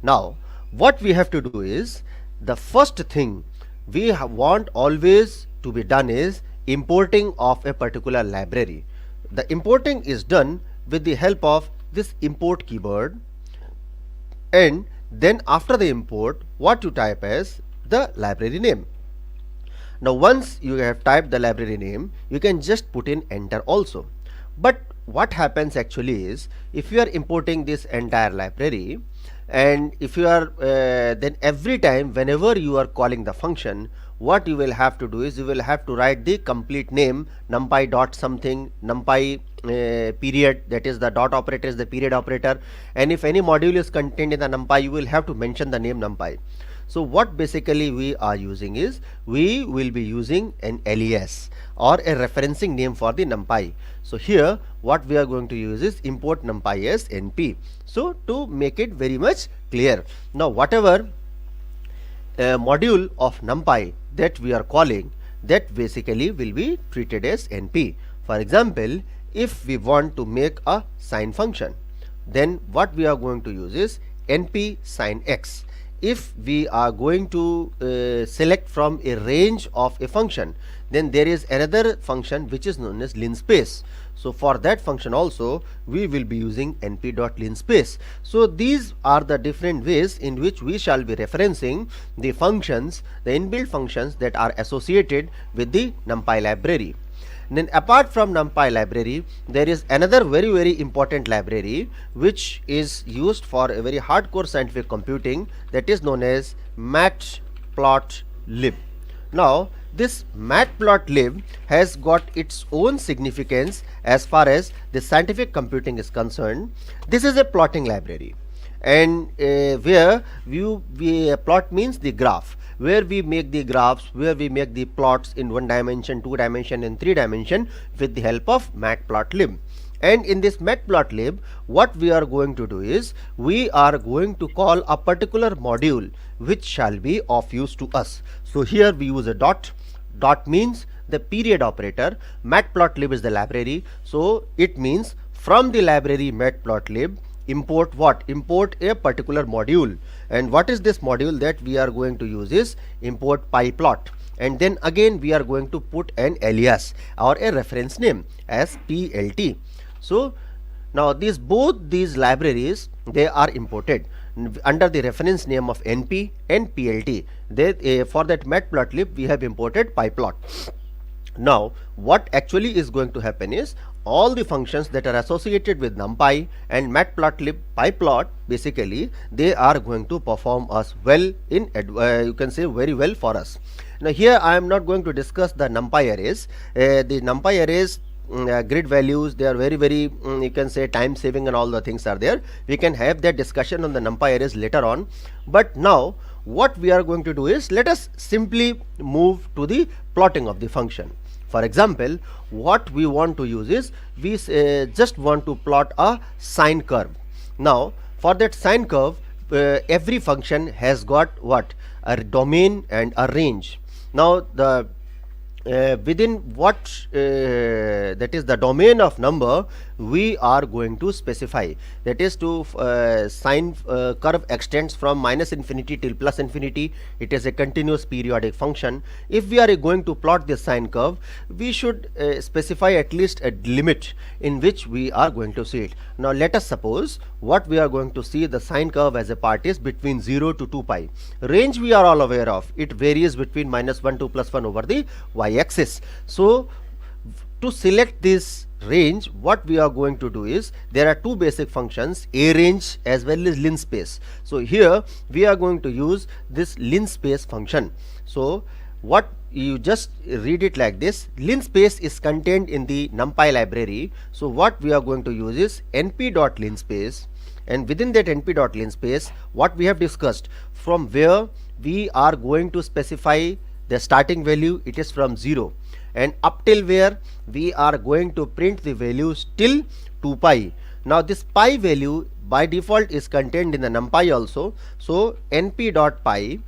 Now what we have to do is, the first thing we want always to be done is importing of a particular library. The importing is done with the help of this import keyword, and then after the import, what you type as the library name. Now once you have typed the library name, you can just put in enter also. But what happens actually is, if you are importing this entire library, and if you are then every time whenever you are calling the function, what you will have to do is, you will have to write the complete name, numpy dot something, numpy period, that is the dot operator is the period operator, and if any module is contained in the numpy, you will have to mention the name numpy. So what basically we are using is, we will be using an alias or a referencing name for the numpy. So here what we are going to use is import numpy as np. So to make it very much clear, now whatever module of numpy that we are calling, that basically will be treated as np. For example, if we want to make a sine function, then what we are going to use is np sine x. If we are going to select from a range of a function, then there is another function which is known as linspace. So for that function also we will be using np.linspace. So these are the different ways in which we shall be referencing the functions, the inbuilt functions that are associated with the numpy library. Then apart from numpy library, there is another very important library which is used for a very hardcore scientific computing, that is known as matplotlib. Now this matplotlib has got its own significance as far as the scientific computing is concerned. This is a plotting library, and where plot means the graph, where we make the graphs, where we make the plots in 1 dimension, 2 dimension and 3 dimension with the help of matplotlib. And in this matplotlib, what we are going to do is, we are going to call a particular module which shall be of use to us. So here we use a dot. Dot means the period operator. Matplotlib is the library, so it means from the library matplotlib, import what? Import a particular module. And what is this module that we are going to use is import pyplot, and then again we are going to put an alias or a reference name as plt. So now both these libraries, they are imported under the reference name of np and plt. For that matplotlib we have imported pyplot. Now what actually is going to happen is, all the functions that are associated with numpy and matplotlib pyplot, basically they are going to perform us well in you can say very well for us. Now here I am not going to discuss the numpy arrays. The numpy arrays grid values. They are very you can say time saving and all the things are there. We can have that discussion on the NumPy arrays later on. But now what we are going to do is, let us simply move to the plotting of the function. For example, what we want to use is, we just want to plot a sine curve. Now for that sine curve, every function has got what? A domain and a range. Now the within what that is the domain of number, we are going to specify, that is to sine curve extends from minus infinity till plus infinity. It is a continuous periodic function. If we are going to plot this sine curve, we should specify at least a limit in which we are going to see it. Now let us suppose what we are going to see the sine curve as a part is between 0 to 2 pi. Range we are all aware of, it varies between -1 to +1 over the y-axis. So to select this range, what we are going to do is, there are two basic functions, a range as well as linspace. So here we are going to use this linspace function. So what you just read it like this, linspace is contained in the NumPy library. So what we are going to use is np.linspace, and within that np.linspace, what we have discussed, from where we are going to specify the starting value, it is from 0, and up till where we are going to print the values till 2 pi. Now this pi value by default is contained in the NumPy also. So np.pi,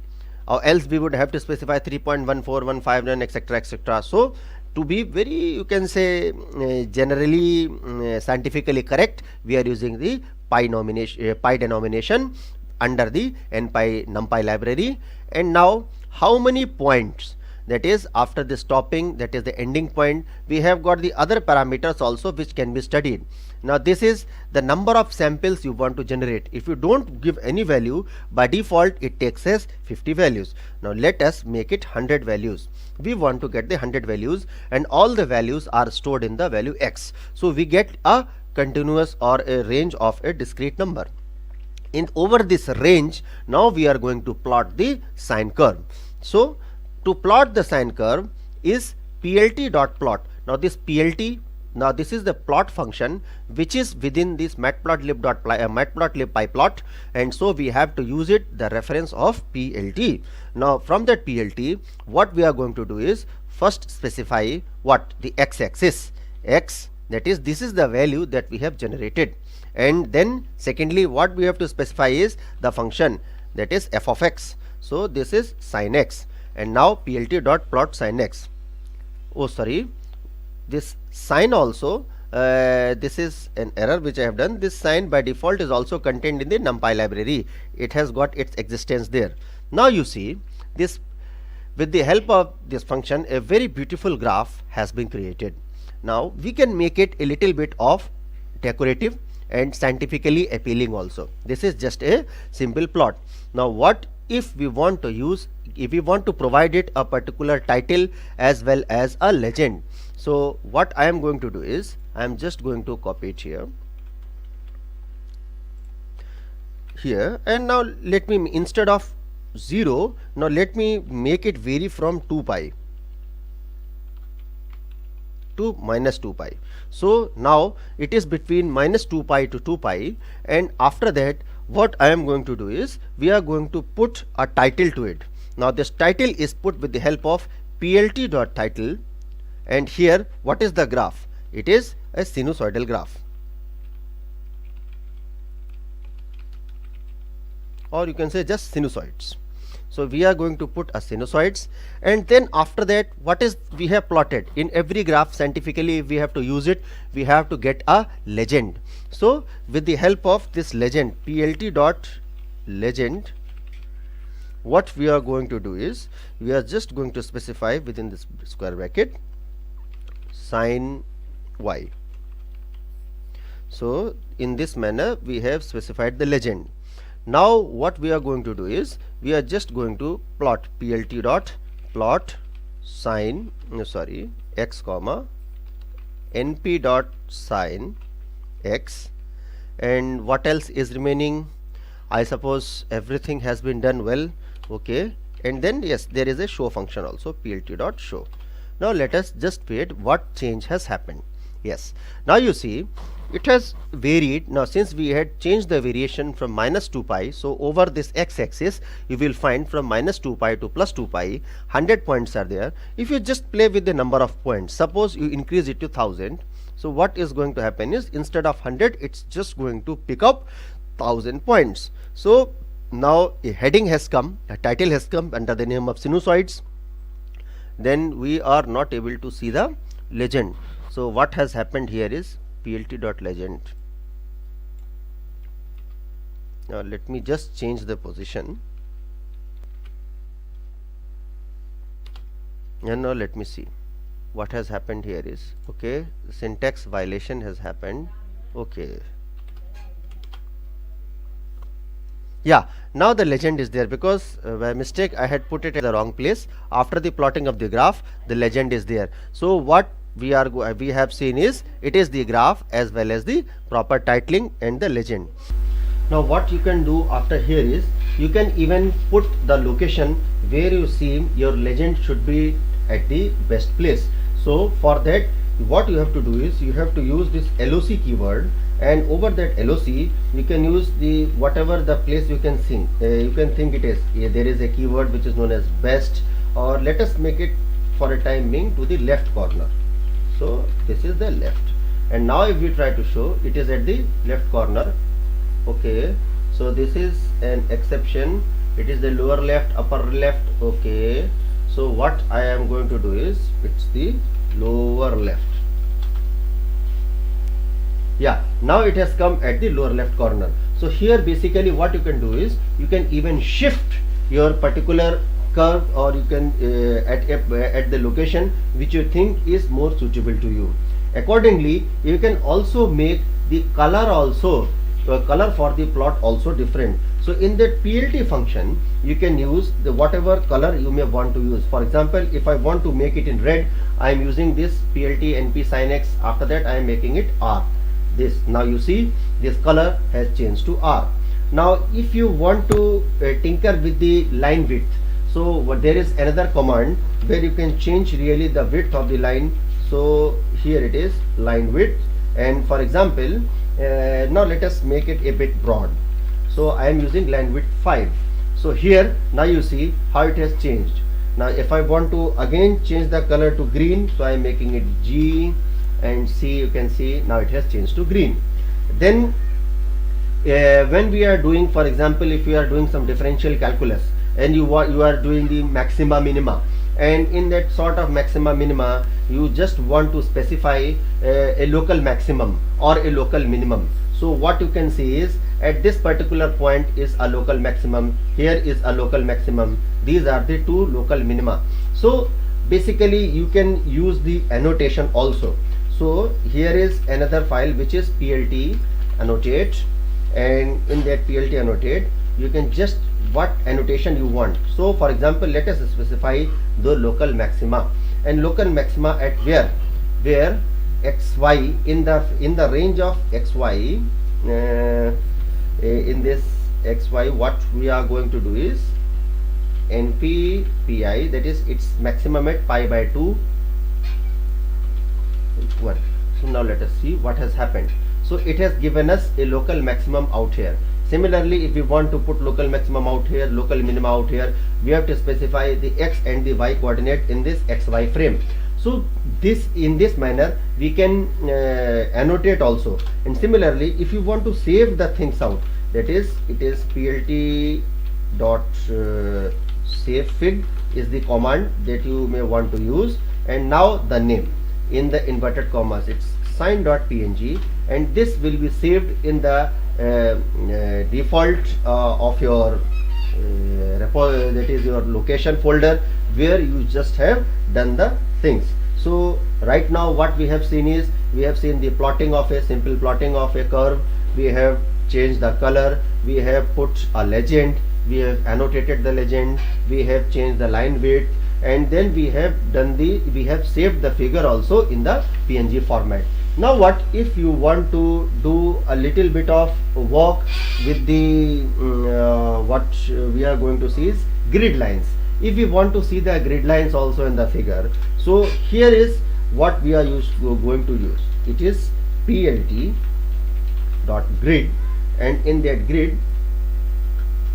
or else we would have to specify 3.14159 etc etc. So to be very, you can say generally scientifically correct, we are using the pi denomination under the NumPy library. And now how many points, that is after the stopping, that is the ending point, we have got the other parameters also which can be studied. Now this is the number of samples you want to generate. If you don't give any value, by default it takes as 50 values. Now let us make it 100 values. We want to get the 100 values, and all the values are stored in the value x. So we get a continuous or a range of a discrete number. In over this range, now we are going to plot the sine curve. So to plot the sine curve is plt.plot. Now this plt, now this is the plot function which is within this matplotlib pyplot, and so we have to use it the reference of plt. Now from that plt, what we are going to do is first specify what? The x-axis, x, that is this is the value that we have generated, and then secondly what we have to specify is the function, that is f of x. So this is sine x, and now plt.plot sine x. Oh sorry, this sine also, this is an error which I have done. This sine by default is also contained in the NumPy library. It has got its existence there. Now you see this, with the help of this function, a very beautiful graph has been created. Now we can make it a little bit of decorative and scientifically appealing also. This is just a simple plot. Now what if we want to use, if we want to provide it a particular title as well as a legend? So what I am going to do is, I am just going to copy it here, and now let me, instead of 0, now let me make it vary from 2 pi to -2 pi. So now it is between -2 pi to 2 pi, and after that what I am going to do is, we are going to put a title to it. Now this title is put with the help of plt.title, and here what is the graph? It is a sinusoidal graph, or you can say just sinusoids. So we are going to put a sinusoids, and then after that what is we have plotted in every graph scientifically, if we have to use it, we have to get a legend. So with the help of this legend, plt.legend, what we are going to do is, we are just going to specify within this square bracket sine y. So in this manner we have specified the legend. Now what we are going to do is, we are just going to plot plt.plot sine x comma np.sine x, and what else is remaining? I suppose everything has been done well. Okay, and then yes, there is a show function also, plt.show. Now let us just wait what change has happened. Yes. Now you see it has varied. Now since we had changed the variation from minus 2 pi, so over this x-axis you will find from minus 2 pi to plus 2 pi 100 points are there. If you just play with the number of points, suppose you increase it to 1000, so what is going to happen is instead of 100 it's just going to pick up 1000 points. So now a heading has come, a title has come under the name of sinusoids. Then we are not able to see the legend. So what has happened here is plt.legend. Now let me just change the position, and now let me see what has happened here is, okay, syntax violation has happened. Okay, yeah, now the legend is there because by mistake I had put it at the wrong place. After the plotting of the graph, the legend is there. So what we have seen is it is the graph as well as the proper titling and the legend. Now what you can do after here is you can even put the location where you see your legend should be at the best place. So for that what you have to do is you have to use this LOC keyword, and over that LOC you can use the whatever the place you can think it is. There is a keyword which is known as best, or let us make it for a time being to the left corner. So this is the left, and now if we try to show, it is at the left corner. Okay, so this is an exception, it is the lower left, upper left. Okay, so what I am going to do is it's the lower left. Yeah, now it has come at the lower left corner. So here basically what you can do is you can even shift your particular curve, or you can at the location which you think is more suitable to you. Accordingly you can also make the color also color for the plot also different. So in that PLT function you can use the whatever color you may want to use. For example, if I want to make it in red, I am using this PLT NP sin X. After that I am making it R. This, now you see this color has changed to R. Now if you want to tinker with the line width, so there is another command where you can change really the width of the line. So here it is line width, and for example now let us make it a bit broad. So I am using line width 5. So here now you see how it has changed. Now if I want to again change the color to green, so I am making it G, and see, you can see now it has changed to green. Then when we are doing, for example, if we are doing some differential calculus and you are doing the maxima minima, and in that sort of maxima minima you just want to specify a local maximum or a local minimum. So what you can see is at this particular point is a local maximum, here is a local maximum, these are the two local minima. So basically you can use the annotation also. So here is another file which is PLT annotate, and in that PLT annotate you can just what annotation you want. So for example, let us specify the local maxima, and local maxima at where xy in the range of xy, in this xy what we are going to do is np pi, that is its maximum at pi by 2 1. So now let us see what has happened. So it has given us a local maximum out here. Similarly, if we want to put local maximum out here, local minimum out here, we have to specify the x and the y coordinate in this xy frame. So this, in this manner we can annotate also. And similarly, if you want to save the things out, that is, it is plt dot save fig is the command that you may want to use, and now the name in the inverted commas, it's sign.png, and this will be saved in the default of your repo, that is your location folder, where you just have done the things. So right now what we have seen is, we have seen the plotting of a simple plotting of a curve, we have changed the color, we have put a legend, we have annotated the legend, we have changed the line width, and then we have saved the figure also in the PNG format. Now what if you want to do a little bit of work with the what we are going to see is grid lines. If we want to see the grid lines also in the figure, so here is what we are going to use. it is plt dot grid, and in that grid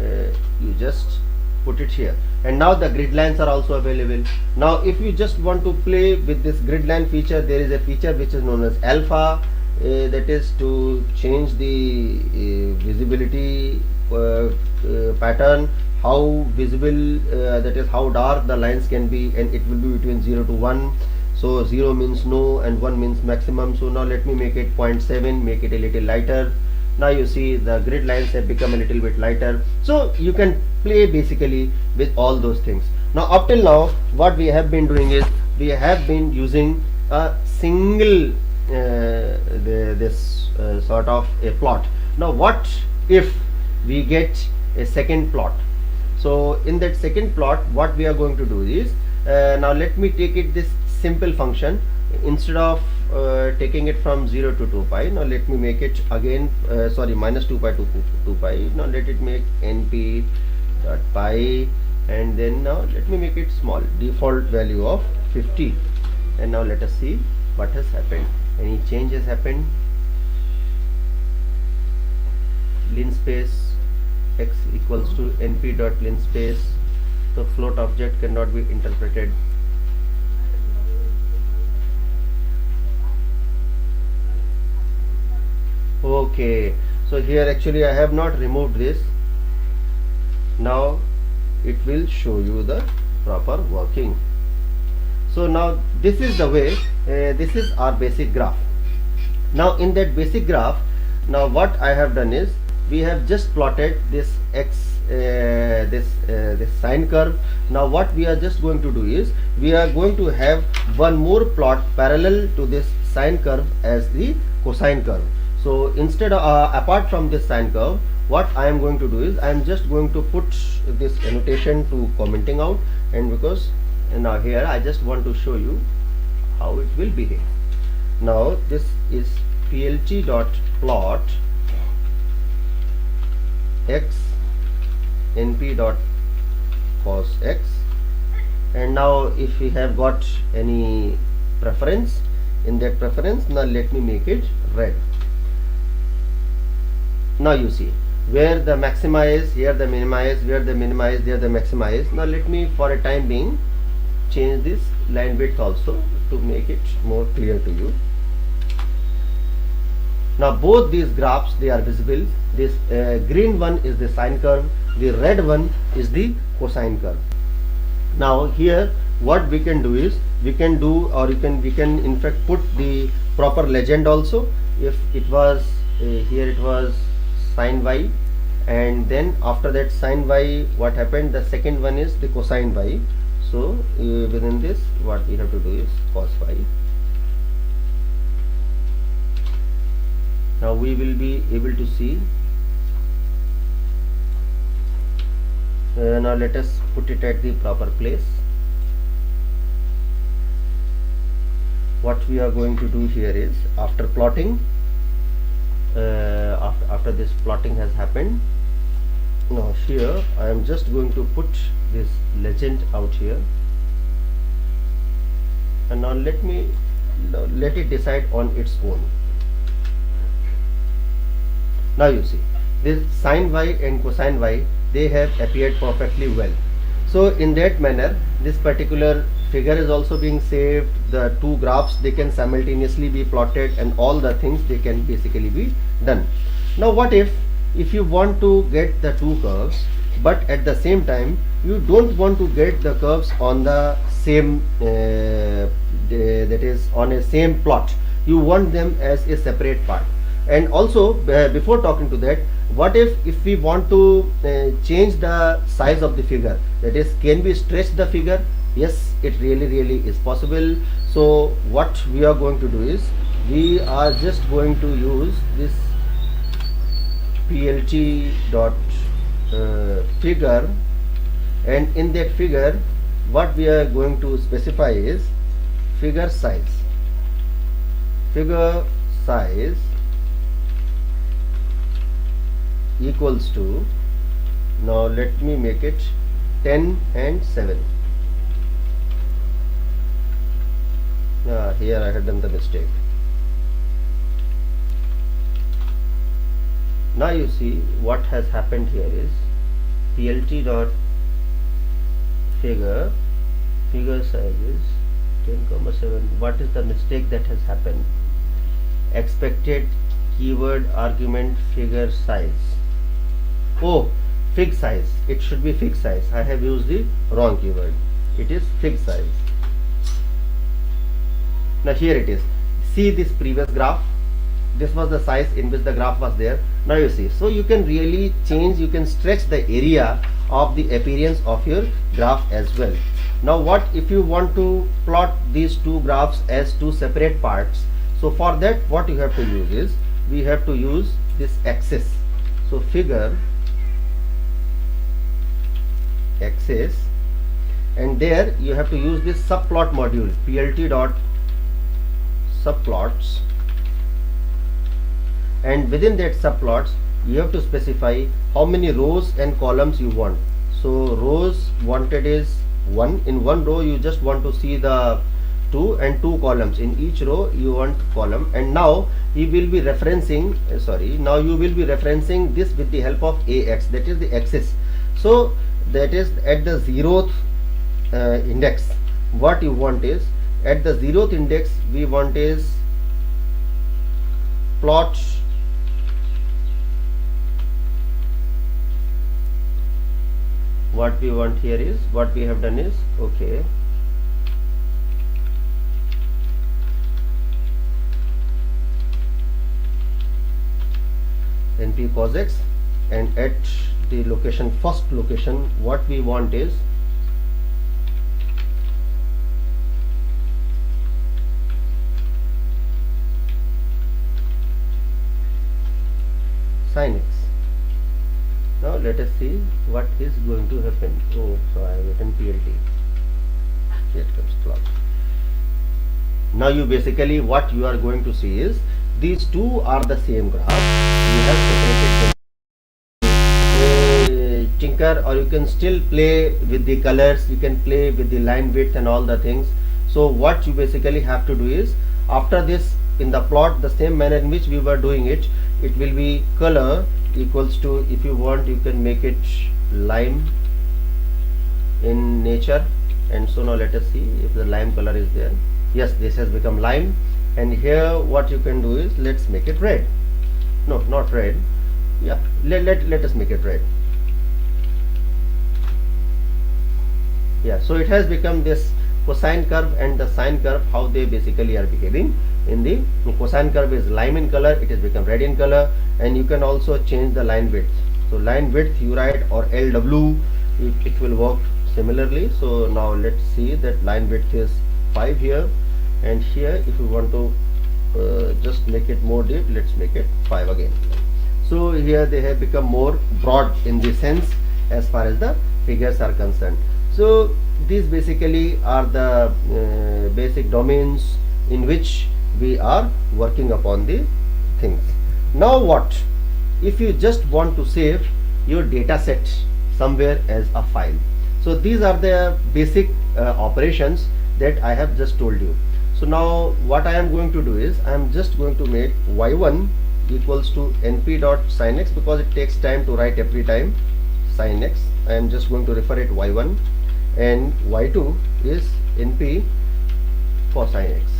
you just put it here, and now the grid lines are also available. Now if you just want to play with this grid line feature, there is a feature which is known as alpha, that is to change the visibility pattern, how visible, that is how dark the lines can be, and it will be between 0 to 1. So 0 means no and 1 means maximum. So now let me make it 0.7, make it a little lighter. Now you see the grid lines have become a little bit lighter. So you can play basically with all those things. Now up till now what we have been doing is we have been using a single this sort of a plot. Now what if we get a second plot? So in that second plot what we are going to do is, now let me take it this simple function. Instead of taking it from 0 to 2 pi, now let me make it again, sorry, minus 2 pi to 2 pi. Now let it make np dot pi, and then now let me make it small, default value of 50, and now let us see what has happened. Any change has happened? Linspace x equals to np dot linspace. The float object cannot be interpreted. Okay, so here actually I have not removed this. Now it will show you the proper working. So now this is the way, this is our basic graph. Now in that basic graph, now what I have done is we have just plotted this x, this sine curve. Now what we are just going to do is we are going to have one more plot parallel to this sine curve as the cosine curve. So instead of apart from this sine curve, what I am going to do is I am just going to put this annotation to commenting out, and because now here I just want to show you how it will behave. Now this is plt dot plot x np dot cos x, and now if we have got any preference, in that preference now let me make it red. Now you see where the maxima is, here the minima is, where the minima is, there the maxima is. Now let me for a time being change this line width also to make it more clear to you. Now both these graphs, they are visible. This green one is the sine curve, the red one is the cosine curve. Now here what we can do is we can do, or we can in fact put the proper legend also. If it was here it was sine y, and then after that sine y, what happened, the second one is the cosine y. So within this what we have to do is cos y. Now we will be able to see. Now let us put it at the proper place. What we are going to do here is, after plotting, after this plotting has happened, now here I am just going to put this legend out here, and now let it decide on its own. Now you see this sine y and cosine y, they have appeared perfectly well. So in that manner this particular figure is also being saved, the two graphs, they can simultaneously be plotted, and all the things they can basically be done. Now what if you want to get the two curves, but at the same time you don't want to get the curves on the same that is on a same plot, you want them as a separate part. And also before talking to that, what if we want to change the size of the figure, that is, can we stretch the figure? Yes, it really is possible. So what we are going to do is we are just going to use this plt dot figure, and in that figure what we are going to specify is figure size. Figure size equals to, now let me make it 10 and 7. Here I had done the mistake. Now you see what has happened here is plt dot figure size is 10,7. What is the mistake that has happened? Expected keyword argument figure size. Oh, fig size. It should be fig size. I have used the wrong keyword. It is fig size. Now here it is. See this previous graph. This was the size in which the graph was there. Now you see. So you can really change, you can stretch the area of the appearance of your graph as well. Now what if you want to plot these two graphs as two separate parts? So for that what you have to use is, we have to use this axis. So figure axis, and there you have to use this subplot module, plt dot subplots, and within that subplots you have to specify how many rows and columns you want. So rows wanted is 1. In one row you just want to see the 2, and 2 columns. In each row you want column. And now you will be referencing now you will be referencing this with the help of ax, that is the axis. So that is at the 0th index. What you want is, at the 0th index we want is plot what we want here is, what we have done is, okay, np cos x, and at the location, first location, what we want is sin x. Now let us see what is going to happen. Oh, so I have written plt. Here comes plot. Now you basically, what you are going to see is, these two are the same graph. You have separated them. Tinker, or you can still play with the colors, you can play with the line width and all the things. So what you basically have to do is, after this, in the plot, the same manner in which we were doing it, it will be color equals to, if you want you can make it lime in nature. And so now let us see if the lime color is there. Yes, this has become lime. And here what you can do is, let's make it red. No, not red. Yeah, let us make it red. Yeah, so it has become this cosine curve and the sine curve, how they basically are behaving. In the cosine curve is lime in color, it has become red in color. And you can also change the line width. So line width you write, or LW, it will work similarly. So now let's see that line width is 5 here, and here if you want to just make it more deep, let's make it 5 again. So here they have become more broad in the sense as far as the figures are concerned. So these basically are the basic domains in which we are working upon the things. Now what if you just want to save your data set somewhere as a file? So these are the basic operations that I have just told you. So now what I am going to do is, I am just going to make y1 equals to np dot sin x, because it takes time to write every time sin x. I am just going to refer it y1, and y2 is np cosine x.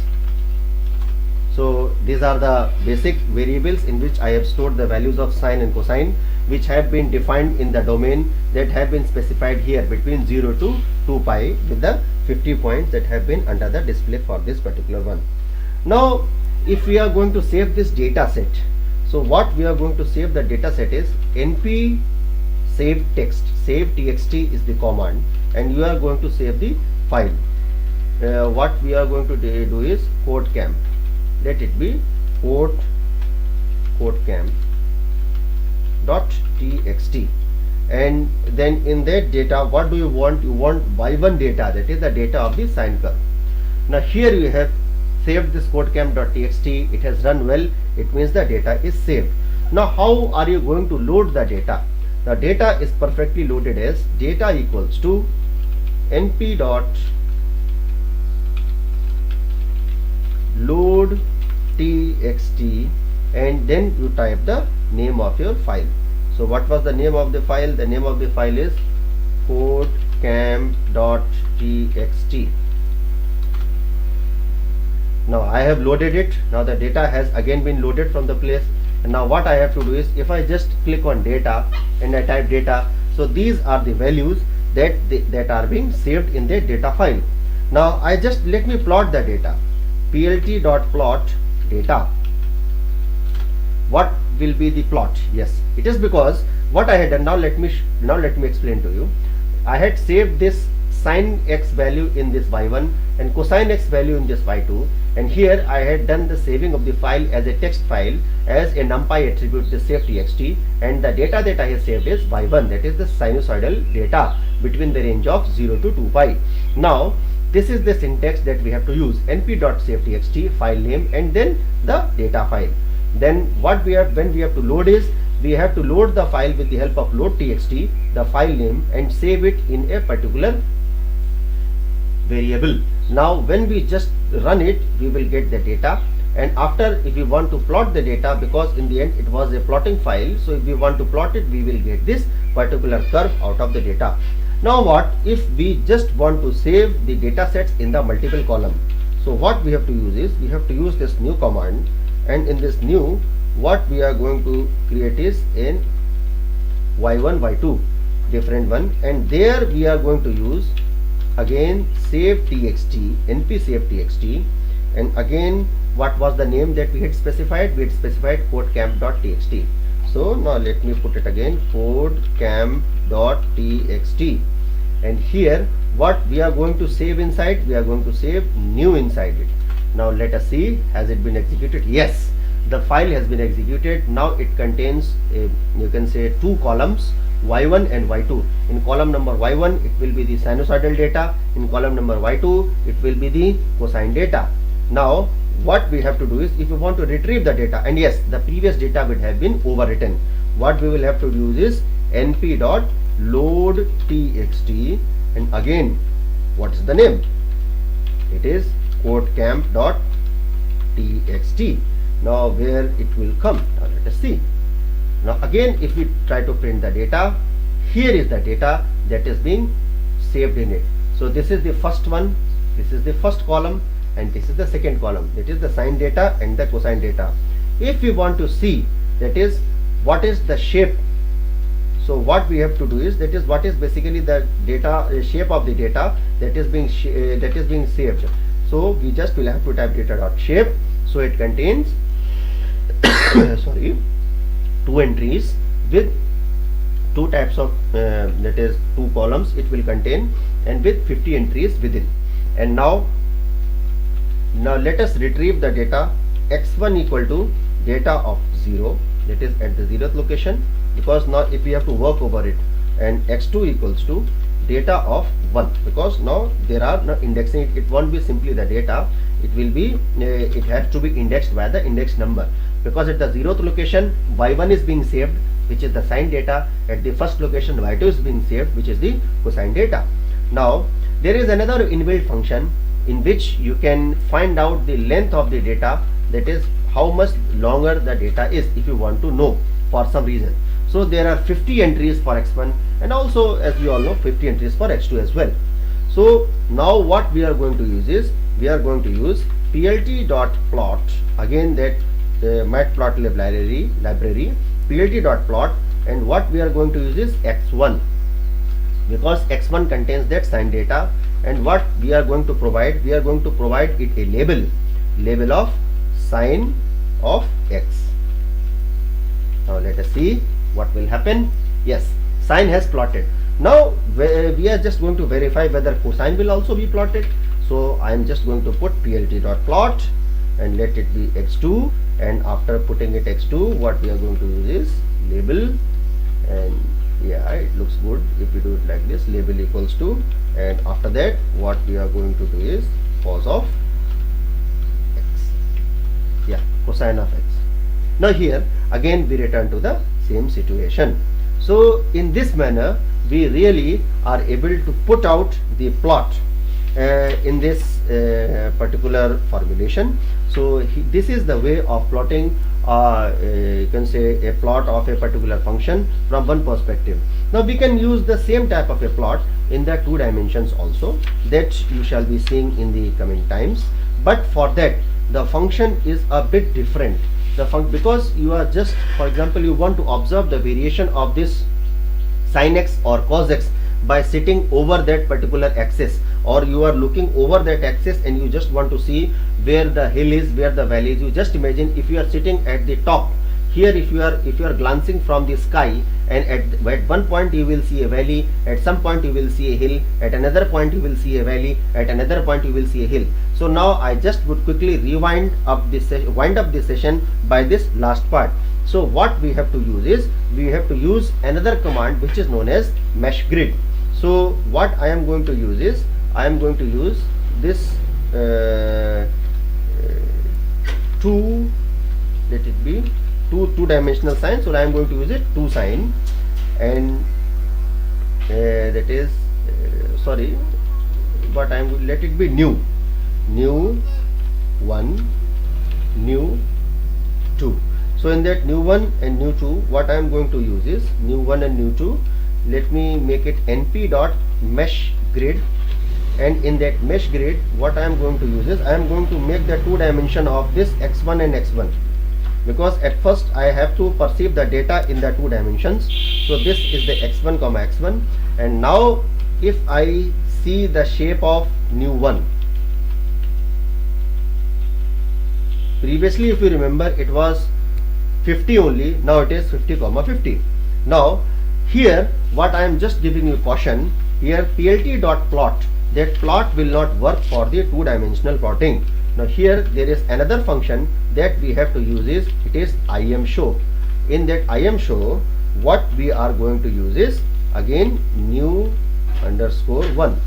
So these are the basic variables in which I have stored the values of sine and cosine, which have been defined in the domain that have been specified here between 0 to 2 pi, with the 50 points that have been under the display for this particular one. Now if we are going to save this data set, so what we are going to save the data set is np save text. Save txt is the command, and you are going to save the file. What we are going to do is code camp. Let it be code camp dot txt, and then in that data, what do you want? You want y1 data, that is the data of the sine curve. Now here you have saved this code camp dot txt. It has run well. It means the data is saved. Now how are you going to load the data? The data is perfectly loaded as data equals to np dot load txt, and then you type the name of your file. So what was the name of the file? The name of the file is codecamp.txt. Now I have loaded it. Now the data has again been loaded from the place, and now what I have to do is, if I just click on data and I type data, so these are the values that are being saved in the data file. Now I just let me plot the data. plt.plot data. What will be the plot? Yes, it is because what I had done. Now let me explain to you. I had saved this sine x value in this y1 and cosine x value in this y2, and here I had done the saving of the file as a text file as a numpy attribute, the save.txt, and the data that I have saved is y1, that is the sinusoidal data between the range of 0 to 2 pi. Now this is the syntax that we have to use: np.save.txt, file name, and then the data file. Then what we have, when we have to load is, we have to load the file with the help of load.txt, the file name, and save it in a particular variable. Now when we just run it, we will get the data, and after, if we want to plot the data, because in the end it was a plotting file, so if we want to plot it, we will get this particular curve out of the data. Now what if we just want to save the data sets in the multiple column? So what we have to use is, we have to use this new command, and in this new, what we are going to create is in y1 y2 different one, and there we are going to use again save.txt, np save.txt, and again what was the name that we had specified? We had specified codecamp.txt. So now let me put it again, codecamp.txt, and here what we are going to save inside? We are going to save new inside it. Now let us see, has it been executed? Yes, the file has been executed. Now it contains you can say two columns, y1 and y2. In column number y1 it will be the sinusoidal data, in column number y2 it will be the cosine data. Now what we have to do is, if we want to retrieve the data, and yes, the previous data would have been overwritten, what we will have to use is np.load.txt, and again what is the name? It is codecamp.txt. Now where it will come? Now let us see. Now again, if we try to print the data, here is the data that is being saved in it. So this is the first one, this is the first column, and this is the second column, that is the sine data and the cosine data. If we want to see, that is what is the shape, so what we have to do is, that is what is basically the data shape of the data that is being saved. So we just will have to type data.shape. So it contains sorry, two entries with two types of that is two columns it will contain, and with 50 entries within. And now let us retrieve the data. X1 equal to data of 0, that is at the 0th location, because now if we have to work over it, and x2 equals to data of 1, because now there are no indexing it, it won't be simply the data, it will be it has to be indexed by the index number, because at the 0th location y1 is being saved, which is the sine data. At the first location y2 is being saved, which is the cosine data. Now there is another inbuilt function in which you can find out the length of the data, that is how much longer the data is, if you want to know for some reason. So there are 50 entries for x1, and also, as we all know, 50 entries for x2 as well. So now what we are going to use is, we are going to use plt.plot, again that matplotlib library plt.plot, and what we are going to use is x1, because x1 contains that sine data, and what we are going to provide, we are going to provide it a label of sine of x. Now let us see what will happen. Yes, sine has plotted. Now we are just going to verify whether cosine will also be plotted. So I am just going to put plt.plot and let it be x2, and after putting it x2, what we are going to use is label, and yeah, it looks good if we do it like this, label equals to, and after that what we are going to do is cos of x, yeah, cosine of x. Now here again we return to the same situation. So in this manner we really are able to put out the plot in this particular formulation. So this is the way of plotting you can say a plot of a particular function from one perspective. Now we can use the same type of a plot in the two dimensions also, that you shall be seeing in the coming times. But for that, the function is a bit different. Because you are just, for example, you want to observe the variation of this sin x or cos x by sitting over that particular axis, or you are looking over that axis and you just want to see where the hill is, where the valley is. You just imagine if you are sitting at the top here, if you are glancing from the sky, and at one point you will see a valley, at some point you will see a hill, at another point you will see a valley, at another point you will see a hill. So now I just would quickly wind up this session by this last part. So what we have to use is, we have to use another command which is known as mesh grid. So what I am going to use is, I am going to use this two, let it be two-dimensional sign. So I am going to use it 2 sign, and that is sorry, but I am, let it be new 1, new 2. So in that new 1 and new 2, what I am going to use is new 1 and new 2. Let me make it np dot mesh grid, and in that mesh grid, what I am going to use is, I am going to make the 2 dimension of this x1 and x1, because at first I have to perceive the data in the 2 dimensions. So this is the x1 comma x1, and now if I see the shape of new 1, previously if you remember it was 50 only, now it is 50 comma 50. Now here what I am just giving you caution, here plt dot plot, that plot will not work for the 2-dimensional plotting. Now here there is another function that we have to use is, it is imshow. In that imshow, what we are going to use is again new underscore 1.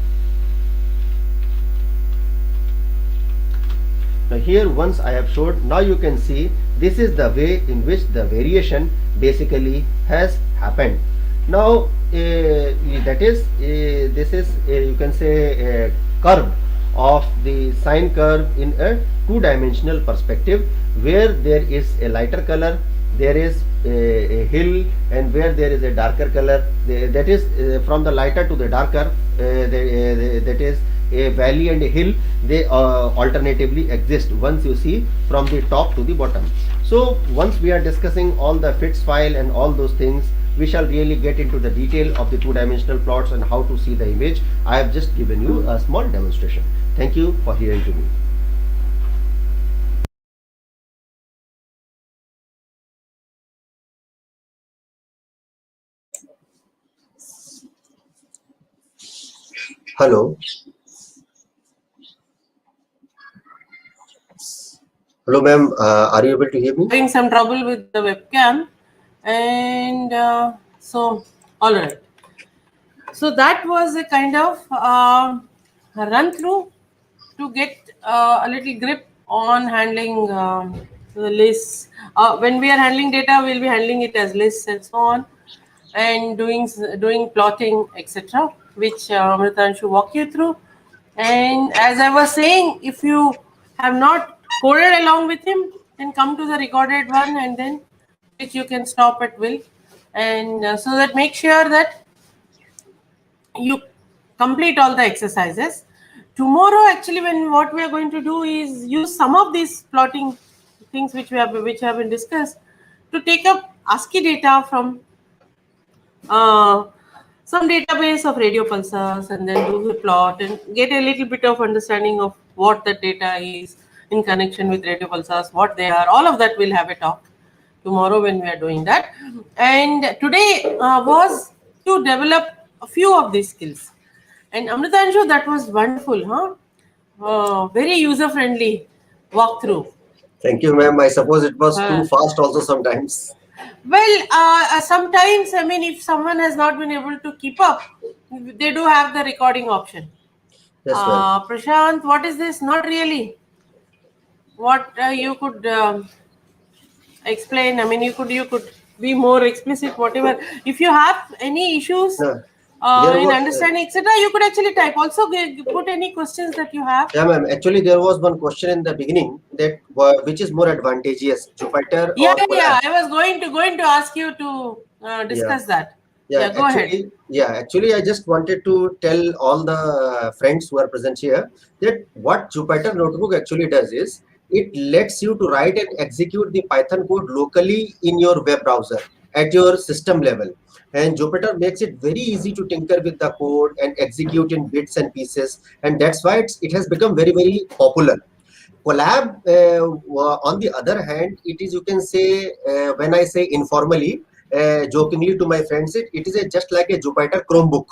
Now here once I have showed, now you can see this is the way in which the variation basically has happened. Now that is this is you can say a curve of the sine curve in a 2-dimensional perspective, where there is a lighter color, there is a hill, and where there is a darker color, that is from the lighter to the darker, that is a valley and a hill, they alternatively exist once you see from the top to the bottom. So once we are discussing all the fits file and all those things, we shall really get into the detail of the 2-dimensional plots and how to see the image. I have just given you a small demonstration. Thank you for hearing to me. Hello. Hello, ma'am. Are you able to hear me? Having some trouble with the webcam, and so all right. So that was a kind of run through to get a little grip on handling the lists. When we are handling data, we'll be handling it as lists and so on, and doing plotting, etc., which Amritanshu walk you through. And as I was saying, if you have not coded along with him, then come to the recorded one, and then which you can stop at will, and so that make sure that you complete all the exercises. Tomorrow, actually, when what we are going to do is use some of these plotting things which have been discussed to take up ASCII data from uh, some database of radio pulsars, and then do the plot and get a little bit of understanding of what the data is in connection with radio pulsars, what they are. All of that we'll have a talk tomorrow when we are doing that. And today was to develop a few of these skills. And Amritanshu, that was wonderful, huh? Very user friendly walkthrough. Thank you, ma'am. I suppose it was too Uh, fast also sometimes. Well, sometimes, I mean, if someone has not been able to keep up, they do have the recording option. Yes, ma'am. Prashant, what is this? Not really. What you could explain? I mean, you could be more explicit. Whatever. If you have any issues, No. There in was, understanding, etc. You could actually type. Also, put any questions that you have. yeah, ma'am. Actually, there was one question in the beginning that which is more advantageous, Jupyter Yeah, or Colab? yeah. I was going to ask you to Yeah. discuss that. Yeah, Yeah, go ahead. actually, I just wanted to tell all the friends who are present here that what Jupyter Notebook actually does is it lets you to write and execute the Python code locally in your web browser at your system level. And Jupyter makes it very easy to tinker with the code and execute in bits and pieces. And that's why it has become very, very popular. Collab, on the other hand, it is, you can say, when I say informally, jokingly to my friends, it is just like a Jupyter Chromebook.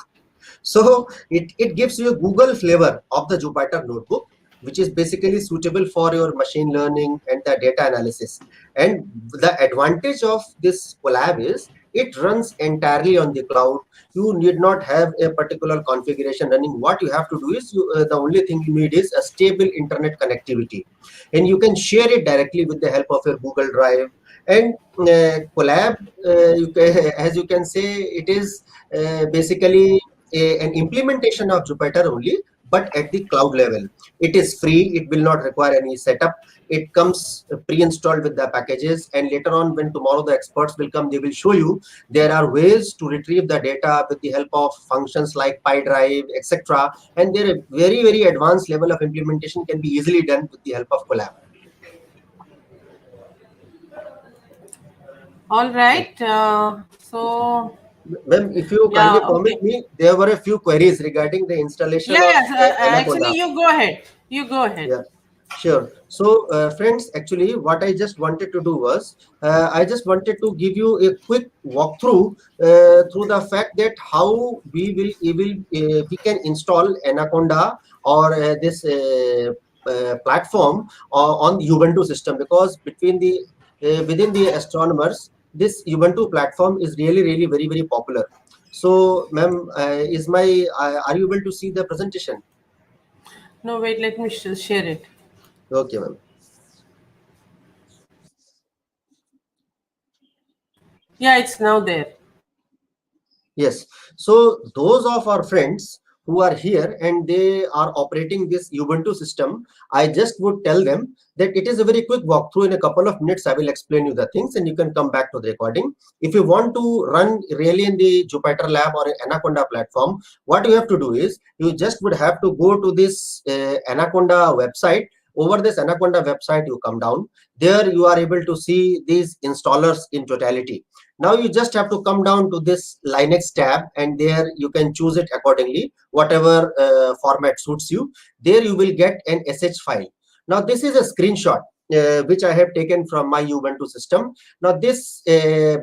So it gives you a Google flavor of the Jupyter notebook, which is basically suitable for your machine learning and the data analysis. And the advantage of this Collab is it runs entirely on the cloud. You need not have a particular configuration running. What you have to do is the only thing you need is a stable internet connectivity, and you can share it directly with the help of your Google Drive. And Collab, as you can say, it is basically an implementation of Jupyter only, but at the cloud level. It is free. It will not require any setup. It comes pre-installed with the packages, and later on, when tomorrow the experts will come, they will show you there are ways to retrieve the data with the help of functions like PyDrive, etc. And there a very, very advanced level of implementation can be easily done with the help of Collab. All right. So Ma'am, if you kindly yeah, permit okay. me, there were a few queries regarding the installation Yeah, of yes. Actually, Anaconda. you go ahead. You go ahead. Yeah, sure. So, friends, actually, what I just wanted to do was, I just wanted to give you a quick walkthrough through the fact that how we can install Anaconda or this platform on the Ubuntu system, because between the within the astronomers, this Ubuntu platform is really, really very, very popular. So, ma'am, are you able to see the presentation? No, wait. Let me share it. Okay, ma'am. Yeah, it's now there. Yes. So those of our friends who are here and they are operating this Ubuntu system, I just would tell them that it is a very quick walkthrough. In a couple of minutes, I will explain you the things and you can come back to the recording. If you want to run really in the Jupyter Lab or Anaconda platform, what you have to do is you just would have to go to this Anaconda website. Over this Anaconda website, you come down. There you are able to see these installers in totality. Now you just have to come down to this Linux tab, and there you can choose it accordingly, whatever format suits you. There you will get an sh file. Now this is a screenshot which I have taken from my Ubuntu system. Now this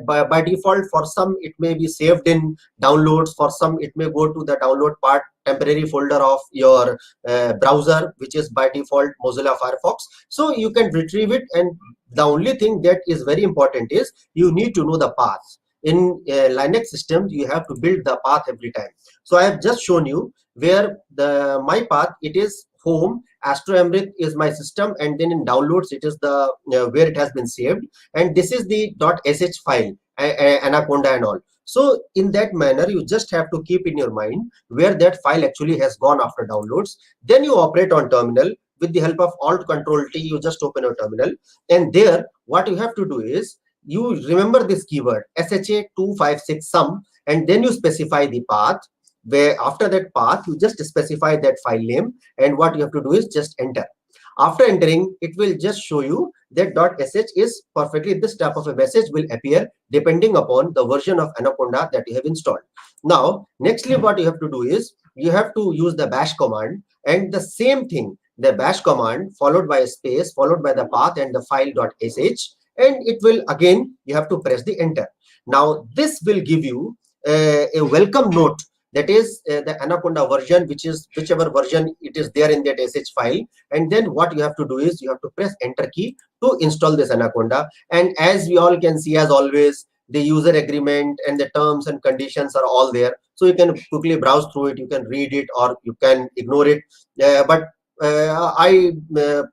by default, for some it may be saved in downloads, for some it may go to the download part temporary folder of your browser, which is by default Mozilla Firefox. So you can retrieve it, and the only thing that is very important is you need to know the path. In Linux systems, you have to build the path every time. So I have just shown you where my path, it is home, Astroamrit is my system, and then in downloads it is the where it has been saved, and this is the .sh file, Anaconda and all. So in that manner, you just have to keep in your mind where that file actually has gone after downloads. Then you operate on terminal with the help of Alt Control T. You just open your terminal, and there what you have to do is you remember this keyword SHA256 sum, and then you specify the path. Where after that path you just specify that file name, and what you have to do is just enter. After entering, it will just show you that .sh is perfectly, this type of a message will appear depending upon the version of Anaconda that you have installed. Now nextly what you have to do is you have to use the bash command, and the same thing, the bash command followed by a space followed by the path and the file.sh, and it will again, you have to press the enter. Now this will give you a welcome note, that is the Anaconda version, which is whichever version it is there in that sh file. And then what you have to do is you have to press enter key to install this Anaconda. And as we all can see, as always, the user agreement and the terms and conditions are all there, so you can quickly browse through it, you can read it or you can ignore it. But I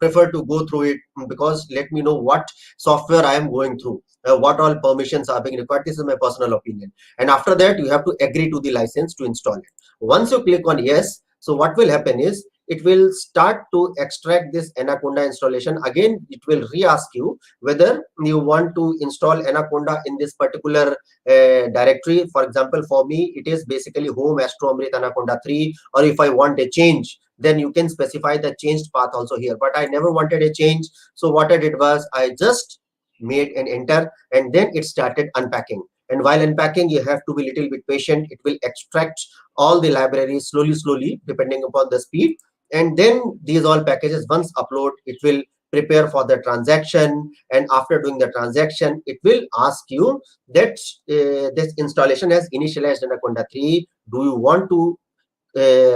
prefer to go through it, because let me know what software I am going through. what all permissions are being required. This is my personal opinion. And after that, you have to agree to the license to install it. Once you click on yes, so what will happen is it will start to extract this Anaconda installation. Again, it will re-ask you whether you want to install Anaconda in this particular directory. For example, for me, it is basically home Astroamrit Anaconda 3, or if I want a change, then you can specify the changed path also here. But I never wanted a change. So what I did was I just made an enter, and then it started unpacking. And while unpacking, you have to be a little bit patient. It will extract all the libraries slowly, depending upon the speed. And then these all packages, once upload, it will prepare for the transaction. And after doing the transaction, it will ask you that this installation has initialized Anaconda 3. Do you want to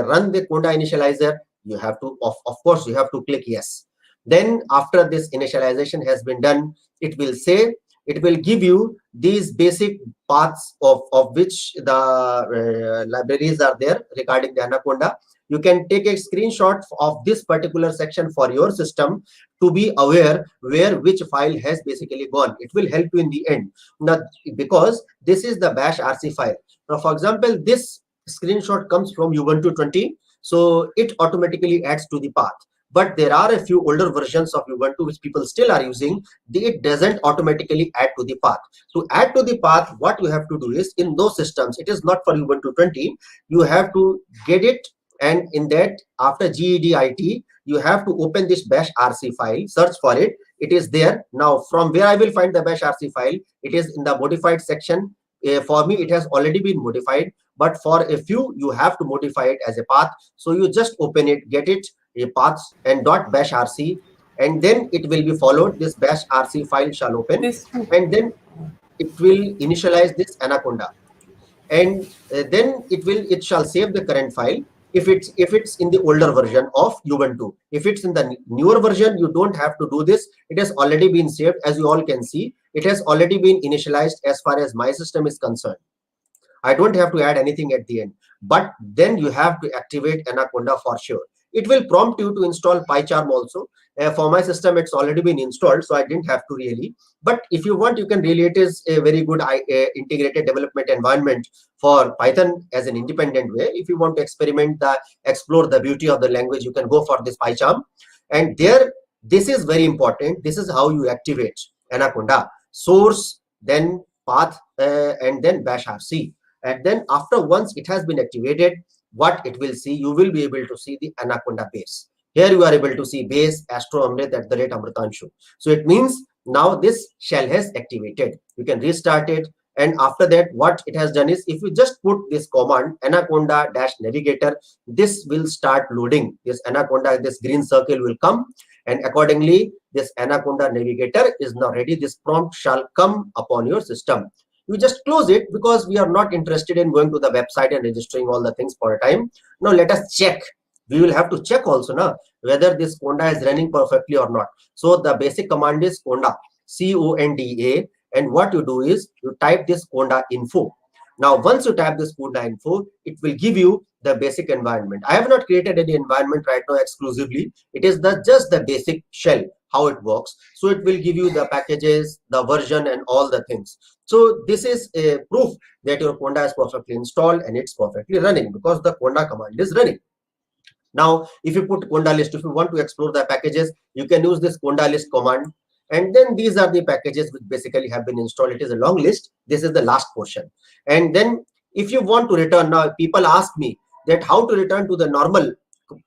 run the Conda initializer? You have to, of course, you have to click yes. Then after this initialization has been done, it will say, it will give you these basic paths of which the libraries are there regarding the Anaconda. You can take a screenshot of this particular section for your system to be aware where which file has basically gone. It will help you in the end. Now, because this is the bash RC file. Now, for example, this screenshot comes from Ubuntu 20, so it automatically adds to the path. But there are a few older versions of Ubuntu which people still are using. It doesn't automatically add to the path. To add to the path, what you have to do is, in those systems, it is not for Ubuntu 20, you have to get it, and in that, after gedit, you have to open this bash rc file, search for it. It is there. Now, from where I will find the bash rc file, it is in the modified section. For me, it has already been modified, but for a few, you have to modify it as a path. So you just open it, get it, a paths and .bash rc, and then it will be followed. This bash rc file shall open, This and then it will initialize this Anaconda, and then it shall save the current file. If it's in the older version of Ubuntu, if it's in the newer version, you don't have to do this. It has already been saved. As you all can see, it has already been initialized as far as my system is concerned. I don't have to add anything at the end. But then you have to activate Anaconda for sure. It will prompt you to install PyCharm also. For my system, it's already been installed, so I didn't have to really. But if you want, you can really. It is a very good integrated development environment for Python as an independent way. If you want to explore the beauty of the language, you can go for this PyCharm. And there, this is very important. This is how you activate Anaconda: source, then path, and then bash rc. And then after, once it has been activated, what it will see, you will be able to see the Anaconda base. Here you are able to see base astroamrit at the rate Amritanshu. So it means now this shell has activated. You can restart it. And after that, what it has done is, if you just put this command anaconda -navigator, this will start loading. This Anaconda, this green circle will come, and accordingly, this Anaconda navigator is now ready. This prompt shall come upon your system. You just close it, because we are not interested in going to the website and registering all the things for a time. Now let us check. We will have to check also now whether this Conda is running perfectly or not. So the basic command is Conda, CONDA, and what you do is you type this Conda info. Now once you type this Conda info, it will give you the basic environment. I have not created any environment right now exclusively. It is just the basic shell, how it works. So it will give you the packages, the version, and all the things. So this is a proof that your Conda is perfectly installed and it's perfectly running, because the Conda command is running. Now, if you put Conda list, if you want to explore the packages, you can use this Conda list command. And then these are the packages which basically have been installed. It is a long list. This is the last portion. And then if you want to return, now people ask me that how to return to the normal,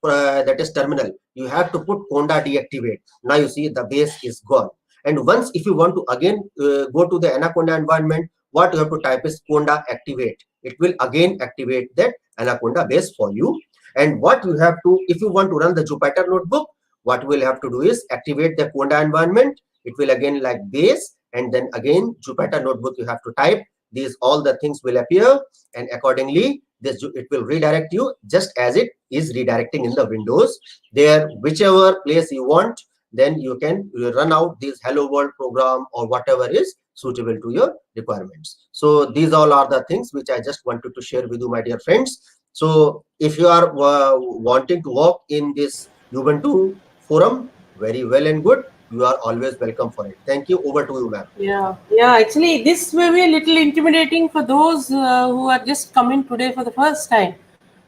that is terminal. You have to put Conda deactivate. Now you see the base is gone. And once, if you want to again go to the Anaconda environment, what you have to type is Conda activate. It will again activate that Anaconda base for you. And what you have to, if you want to run the Jupyter notebook, what we'll have to do is activate the Conda environment. It will again like base, and then again Jupyter notebook you have to type. These all the things will appear, and accordingly it will redirect you just as it is redirecting in the Windows. There, whichever place you want, then you can run out this hello world program or whatever is suitable to your requirements. So these all are the things which I just wanted to share with you, my dear friends. So if you are wanting to work in this Ubuntu forum, very well and good. you are always welcome for it. Thank you. Over to you, ma'am. Yeah. Actually, this may be a little intimidating for those who are just coming today for the first time,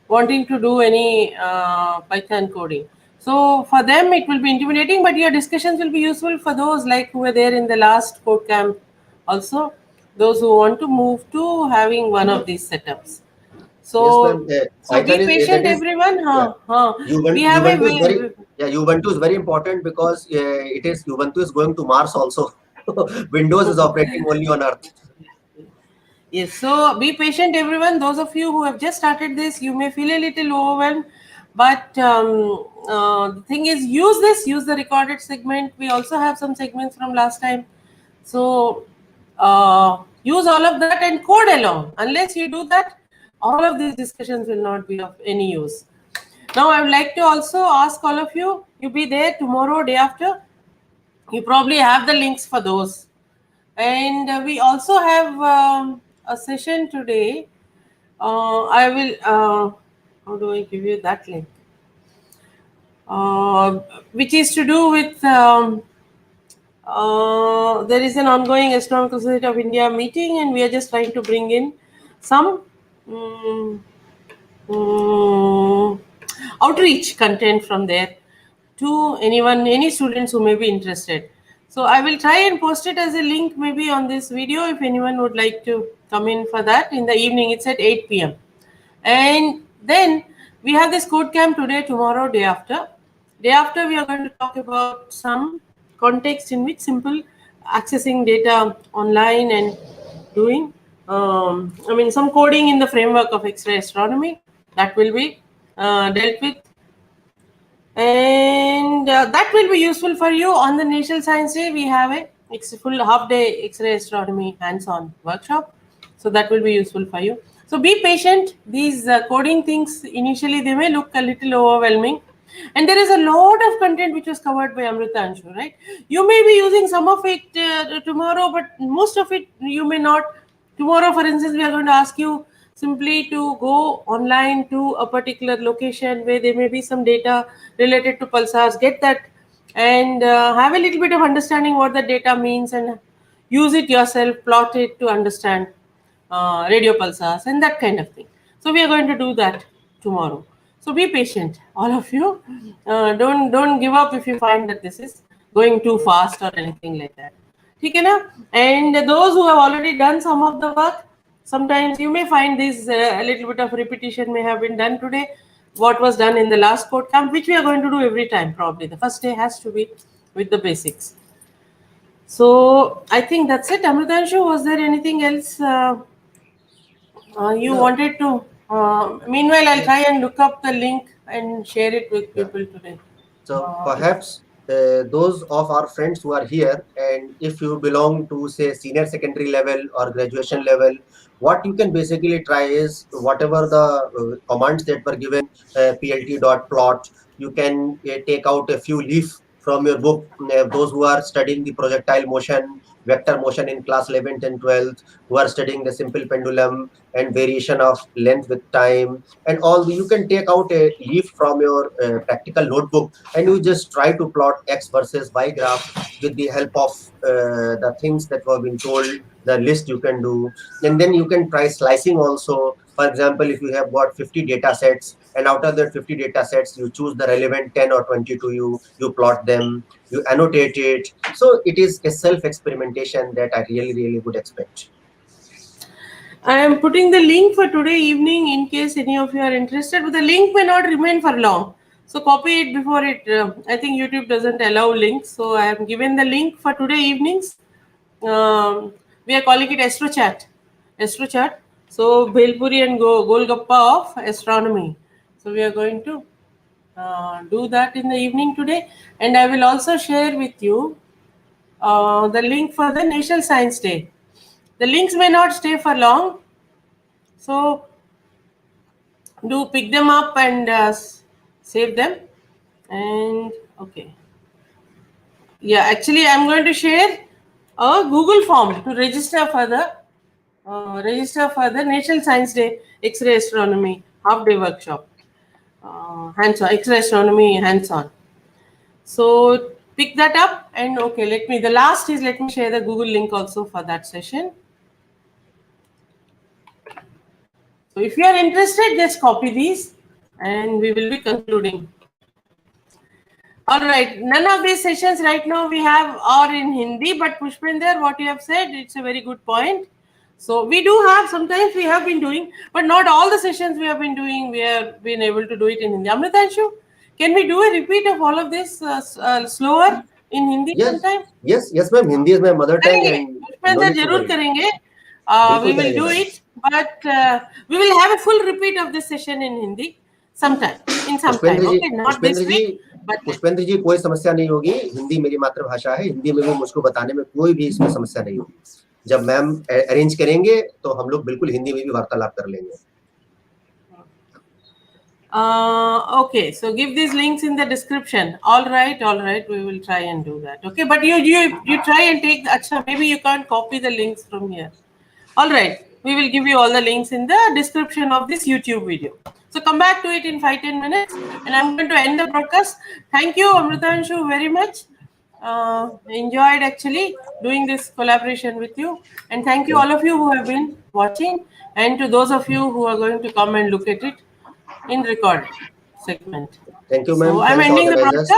wanting to do any Python coding. So for them, it will be intimidating, but your discussions will be useful for those like who were there in the last code camp. Also, those who want to move to having one of these setups. Yes, ma'am. So, so Python be is patient, that is everyone. yeah. We have a Ubuntu is very way. Ubuntu is very important because it is Ubuntu is going to Mars also. Windows is operating only on Earth. Yes, so be patient, everyone. Those of you who have just started this, you may feel a little overwhelmed, but the thing is, use the recorded segment. We also have some segments from last time, so use all of that and code along. Unless you do that, all of these discussions will not be of any use. Now, I would like to also ask all of you, you be there tomorrow, day after. You probably have the links for those. And we also have a session today. I will, how do I give you that link? Uh, which is to do with, there is an ongoing Astronomical Society of India meeting, and we are just trying to bring in some mm, mm, outreach content from there to anyone, any students who may be interested. So I will try and post it as a link maybe on this video if anyone would like to come in for that in the evening. It's at 8 p.m. And then we have this code camp today, tomorrow, day after. Day after, we are going to talk about some context in which simple accessing data online and doing, some coding in the framework of X-ray astronomy that will be dealt with, and that will be useful for you. On the National Science Day, we have a full half day X-ray astronomy hands-on workshop, so that will be useful for you. So be patient. These coding things initially they may look a little overwhelming, and there is a lot of content which was covered by Amrita Anshu, right? You may be using some of it tomorrow, but most of it you may not. Tomorrow, for instance, we are going to ask you simply to go online to a particular location where there may be some data related to pulsars, get that, and have a little bit of understanding what the data means and use it yourself, plot it to understand radio pulsars and that kind of thing. So we are going to do that tomorrow. So be patient, all of you. Don't give up if you find that this is going too fast or anything like that. Okay, na? And those who have already done some of the work, sometimes you may find this a little bit of repetition may have been done today. What was done in the last code camp, which we are going to do every time, probably. The first day has to be with the basics. So I think that's it. Amritanshu, was there anything else you No. wanted to? Meanwhile, I'll Yeah. try and look up the link and share it with Yeah. people today. So If perhaps those of our friends who are here, and if you belong to say senior secondary level or graduation level, what you can basically try is whatever the commands that were given, plt.plot, you can take out a few leaf from your book. Those who are studying the projectile motion, vector motion in class 11th and 12th, who are studying the simple pendulum and variation of length with time, and all you can take out a leaf from your practical notebook, and you just try to plot x versus y graph with the help of the things that were been told, the list you can do. And then you can try slicing also. For example, if you have got 50 data sets, and out of that 50 data sets you choose the relevant 10 or 20 to you plot them, you annotate it. So it is a self experimentation that I really would expect. I am putting the link for today evening in case any of you are interested, but the link may not remain for long. So copy it before it. I think YouTube doesn't allow links, so I have given the link for today evenings. We are calling it Astro Chat. Astro Chat. So Bhelpuri and Golgappa of astronomy. So we are going to do that in the evening today, and I will also share with you the link for the National Science Day. The links may not stay for long, so do pick them up and save them. And okay, yeah, actually I'm going to share a Google form to register for the National Science Day X-ray astronomy half day workshop, hands-on X-ray astronomy hands-on. So pick that up. And okay, the last is, let me share the Google link also for that session. So if you are interested, just copy these and we will be concluding. All right, none of these sessions right now we have are in Hindi, but Pushpinder, what you have said, it's a very good point. So we do have, sometimes we have been doing, but not all the sessions we have been doing, we have been able to do it in Hindi. Amritanshu, can we do a repeat of all of this slower in Hindi Yes, sometime? yes, ma'am. Hindi is my mother tongue, करेंगे, and no Pushpendra need to जरूर worry. करेंगे. We बिल्कुल will करेंगे do ma'am. it, but we will have a full repeat of this session in Hindi sometime, in some time. Pushpendra ji, Okay, not this week, but Pushpendra ji, कोई समस्या नहीं होगी. हिंदी मेरी मातृभाषा है. हिंदी में भी मुझको बताने में कोई भी इसमें समस्या नहीं होगी. जब मैम अरेंज करेंगे तो हम लोग बिल्कुल हिंदी में भी वार्तालाप कर लेंगे. Okay, so give these links in the description. All right, we will try and do that. Okay, but you try and take. Acha, maybe you can't copy the links from here. All right, we will give you all the links in the description of this YouTube video. So come back to it in 5-10 minutes, and I'm going to end the broadcast. Thank you, Amritanshu, very much. Enjoyed actually doing this collaboration with you, and thank you all of you who have been watching, and to those of you who are going to come and look at it in record segment. Thank you, So ma'am. I'm Thanks, ending the organizers. broadcast.